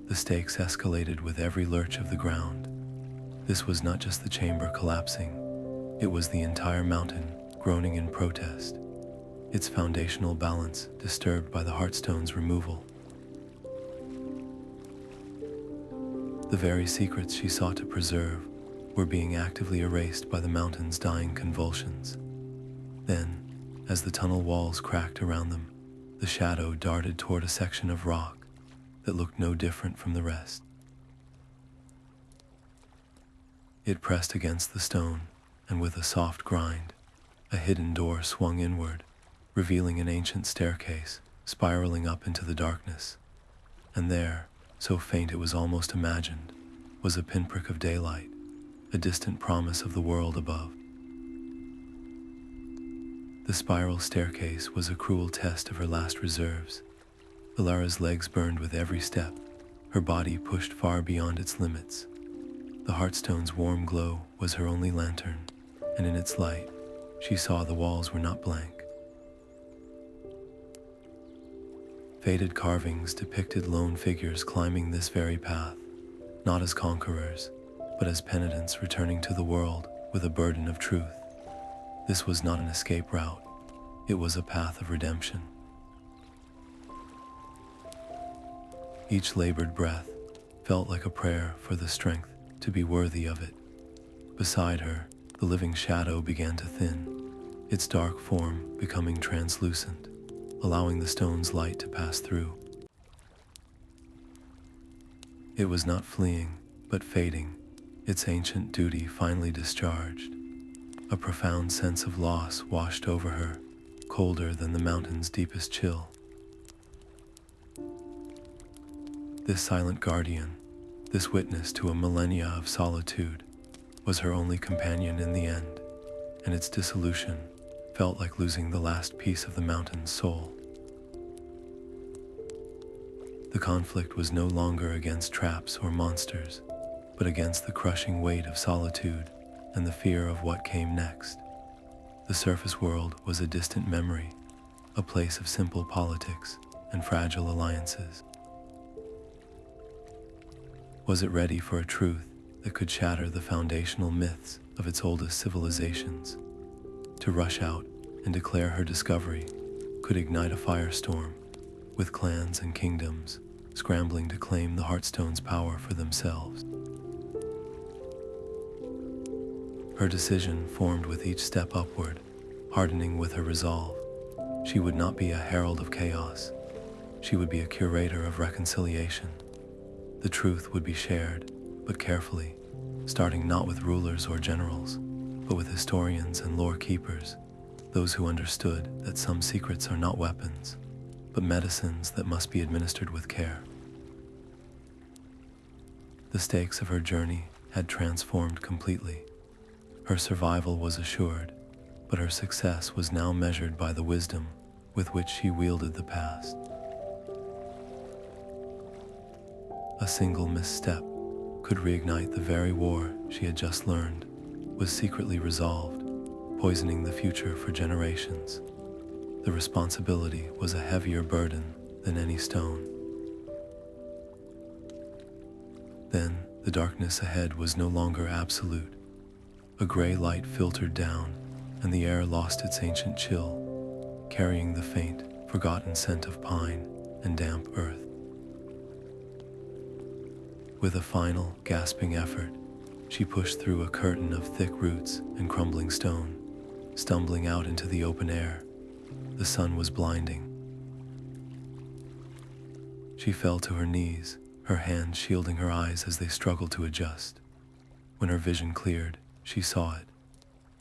[SPEAKER 1] The stakes escalated with every lurch of the ground. This was not just the chamber collapsing, it was the entire mountain groaning in protest, its foundational balance disturbed by the Heartstone's removal. The very secrets she sought to preserve were being actively erased by the mountain's dying convulsions. Then, as the tunnel walls cracked around them, the shadow darted toward a section of rock that looked no different from the rest. It pressed against the stone, and with a soft grind, a hidden door swung inward, revealing an ancient staircase spiraling up into the darkness. And there, so faint it was almost imagined, was a pinprick of daylight, a distant promise of the world above. The spiral staircase was a cruel test of her last reserves. Elara's legs burned with every step, her body pushed far beyond its limits. The Heartstone's warm glow was her only lantern, and in its light, she saw the walls were not blank. Faded carvings depicted lone figures climbing this very path, not as conquerors, but as penitents returning to the world with a burden of truth. This was not an escape route, it was a path of redemption. Each labored breath felt like a prayer for the strength to be worthy of it. Beside her, the living shadow began to thin, its dark form becoming translucent, allowing the stone's light to pass through. It was not fleeing, but fading, its ancient duty finally discharged. A profound sense of loss washed over her, colder than the mountain's deepest chill. This silent guardian, this witness to a millennia of solitude, was her only companion in the end, and its dissolution felt like losing the last piece of the mountain's soul. The conflict was no longer against traps or monsters, but against the crushing weight of solitude and the fear of what came next. The surface world was a distant memory, a place of simple politics and fragile alliances. Was it ready for a truth that could shatter the foundational myths of its oldest civilizations? To rush out and declare her discovery could ignite a firestorm, with clans and kingdoms scrambling to claim the Heartstone's power for themselves. Her decision formed with each step upward, hardening with her resolve. She would not be a herald of chaos. She would be a curator of reconciliation. The truth would be shared, but carefully, starting not with rulers or generals, but with historians and lore keepers, those who understood that some secrets are not weapons, but medicines that must be administered with care. The stakes of her journey had transformed completely. Her survival was assured, but her success was now measured by the wisdom with which she wielded the past. A single misstep could reignite the very war she had just learned was secretly resolved, poisoning the future for generations. The responsibility was a heavier burden than any stone. Then, the darkness ahead was no longer absolute. A gray light filtered down, and the air lost its ancient chill, carrying the faint, forgotten scent of pine and damp earth. With a final, gasping effort, she pushed through a curtain of thick roots and crumbling stone, stumbling out into the open air. The sun was blinding. She fell to her knees, her hands shielding her eyes as they struggled to adjust. When her vision cleared, she saw it.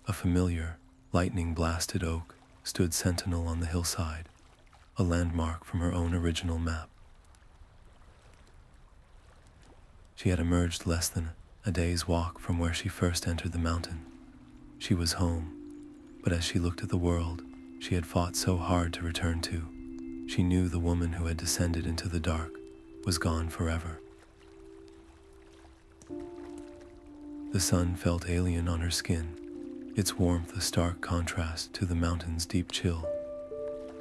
[SPEAKER 1] A familiar, lightning-blasted oak stood sentinel on the hillside, a landmark from her own original map. She had emerged less than a day's walk from where she first entered the mountain. She was home, but as she looked at the world she had fought so hard to return to, she knew the woman who had descended into the dark was gone forever. The sun felt alien on her skin, its warmth a stark contrast to the mountain's deep chill.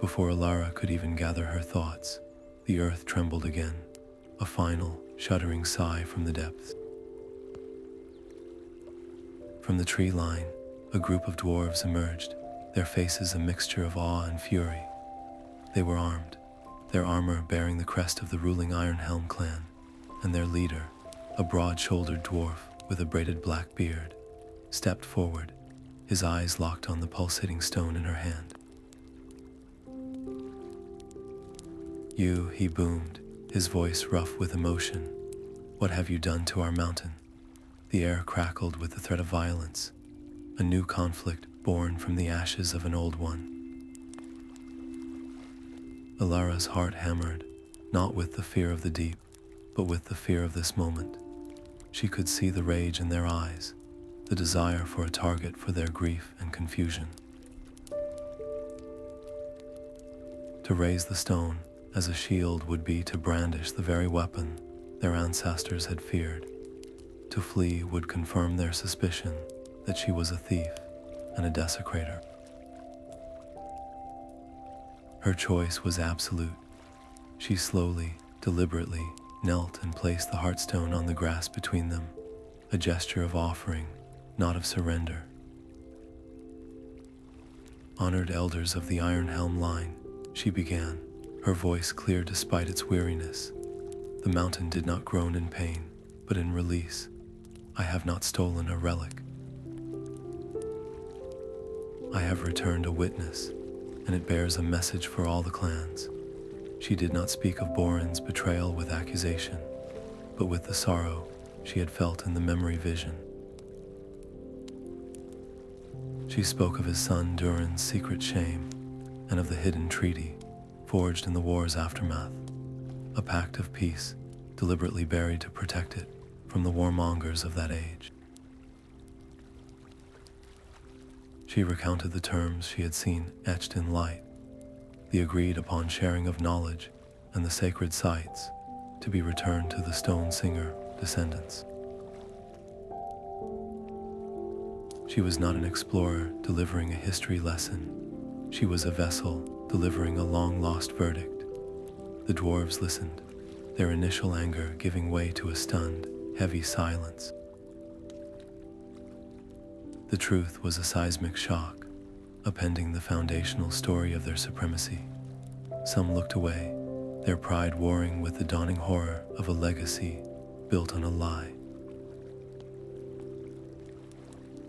[SPEAKER 1] Before Elara could even gather her thoughts, the earth trembled again, a final, shuddering sigh from the depths. From the tree line, a group of dwarves emerged, their faces a mixture of awe and fury. They were armed, their armor bearing the crest of the ruling Iron Helm clan, and their leader, a broad-shouldered dwarf with a braided black beard, stepped forward, his eyes locked on the pulsating stone in her hand. "You," he boomed, his voice rough with emotion. "What have you done to our mountain?" The air crackled with the threat of violence, a new conflict born from the ashes of an old one. Elara's heart hammered, not with the fear of the deep, but with the fear of this moment. She could see the rage in their eyes, the desire for a target for their grief and confusion. To raise the stone as a shield would be to brandish the very weapon their ancestors had feared. To flee would confirm their suspicion that she was a thief and a desecrator. Her choice was absolute. She slowly, deliberately knelt and placed the Heartstone on the grass between them, a gesture of offering, not of surrender. Honored elders of the Iron Helm line, she began, her voice clear despite its weariness. The mountain did not groan in pain, but in release. I have not stolen a relic. I have returned a witness, and it bears a message for all the clans. She did not speak of Boren's betrayal with accusation, but with the sorrow she had felt in the memory vision. She spoke of his son Durin's secret shame, and of the hidden treaty forged in the war's aftermath, a pact of peace deliberately buried to protect it from the warmongers of that age. She recounted the terms she had seen etched in light, the agreed upon sharing of knowledge and the sacred sites to be returned to the Stone Singer descendants. She was not an explorer delivering a history lesson. She was a vessel delivering a long-lost verdict. The dwarves listened, their initial anger giving way to a stunned, heavy silence. The truth was a seismic shock, upending the foundational story of their supremacy. Some looked away, their pride warring with the dawning horror of a legacy built on a lie.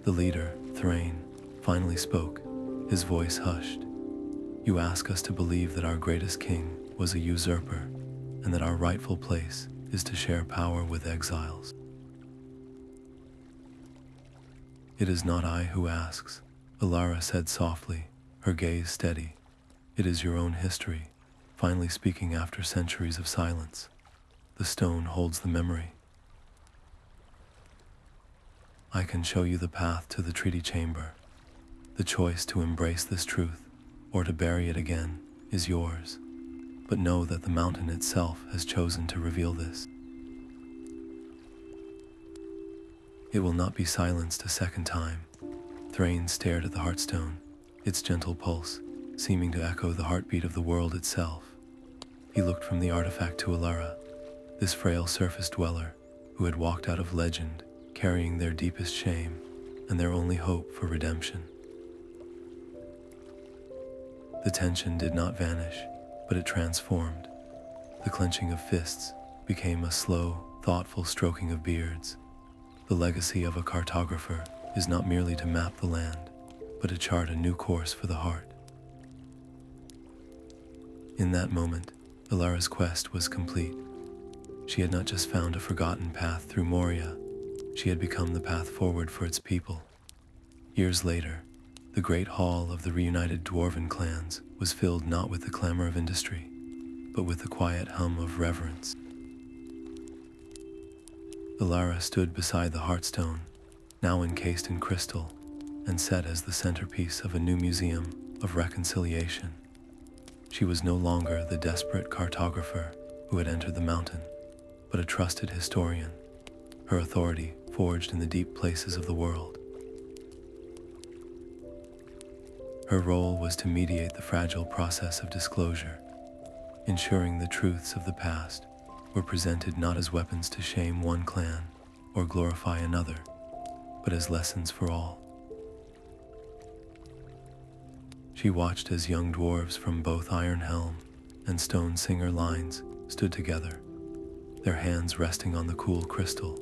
[SPEAKER 1] The leader, Thrain, finally spoke, his voice hushed. You ask us to believe that our greatest king was a usurper, and that our rightful place is to share power with exiles. It is not I who asks, Elara said softly, her gaze steady. It is your own history, finally speaking after centuries of silence. The stone holds the memory. I can show you the path to the treaty chamber. The choice to embrace this truth, or to bury it again, is yours. But know that the mountain itself has chosen to reveal this. It will not be silenced a second time. Thrain stared at the Heartstone, its gentle pulse seeming to echo the heartbeat of the world itself. He looked from the artifact to Elara, this frail surface dweller who had walked out of legend, carrying their deepest shame and their only hope for redemption. The tension did not vanish, but it transformed. The clenching of fists became a slow, thoughtful stroking of beards. The legacy of a cartographer is not merely to map the land, but to chart a new course for the heart. In that moment, Elara's quest was complete. She had not just found a forgotten path through Moria, she had become the path forward for its people. Years later, the great hall of the reunited dwarven clans was filled not with the clamor of industry, but with the quiet hum of reverence. Elara stood beside the Heartstone, now encased in crystal, and set as the centerpiece of a new museum of reconciliation. She was no longer the desperate cartographer who had entered the mountain, but a trusted historian, her authority forged in the deep places of the world. Her role was to mediate the fragile process of disclosure, ensuring the truths of the past were presented not as weapons to shame one clan or glorify another, but as lessons for all. She watched as young dwarves from both Iron Helm and Stone Singer lines stood together, their hands resting on the cool crystal,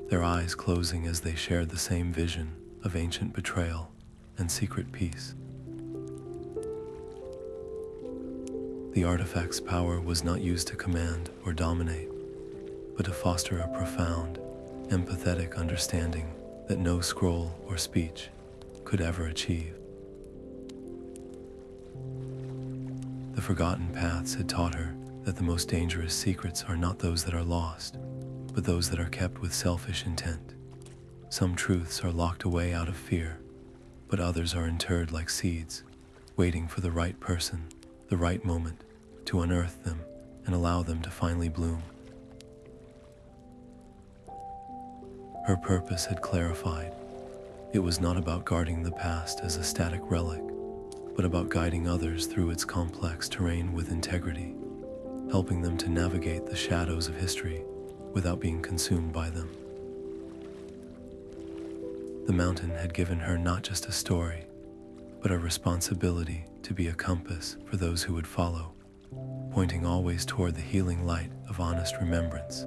[SPEAKER 1] their eyes closing as they shared the same vision of ancient betrayal and secret peace. The artifact's power was not used to command or dominate, but to foster a profound, empathetic understanding that no scroll or speech could ever achieve. The forgotten paths had taught her that the most dangerous secrets are not those that are lost, but those that are kept with selfish intent. Some truths are locked away out of fear, but others are interred like seeds, waiting for the right person the right moment to unearth them and allow them to finally bloom. Her purpose had clarified. It was not about guarding the past as a static relic, but about guiding others through its complex terrain with integrity, helping them to navigate the shadows of history without being consumed by them. The mountain had given her not just a story, but a responsibility to be a compass for those who would follow, pointing always toward the healing light of honest remembrance.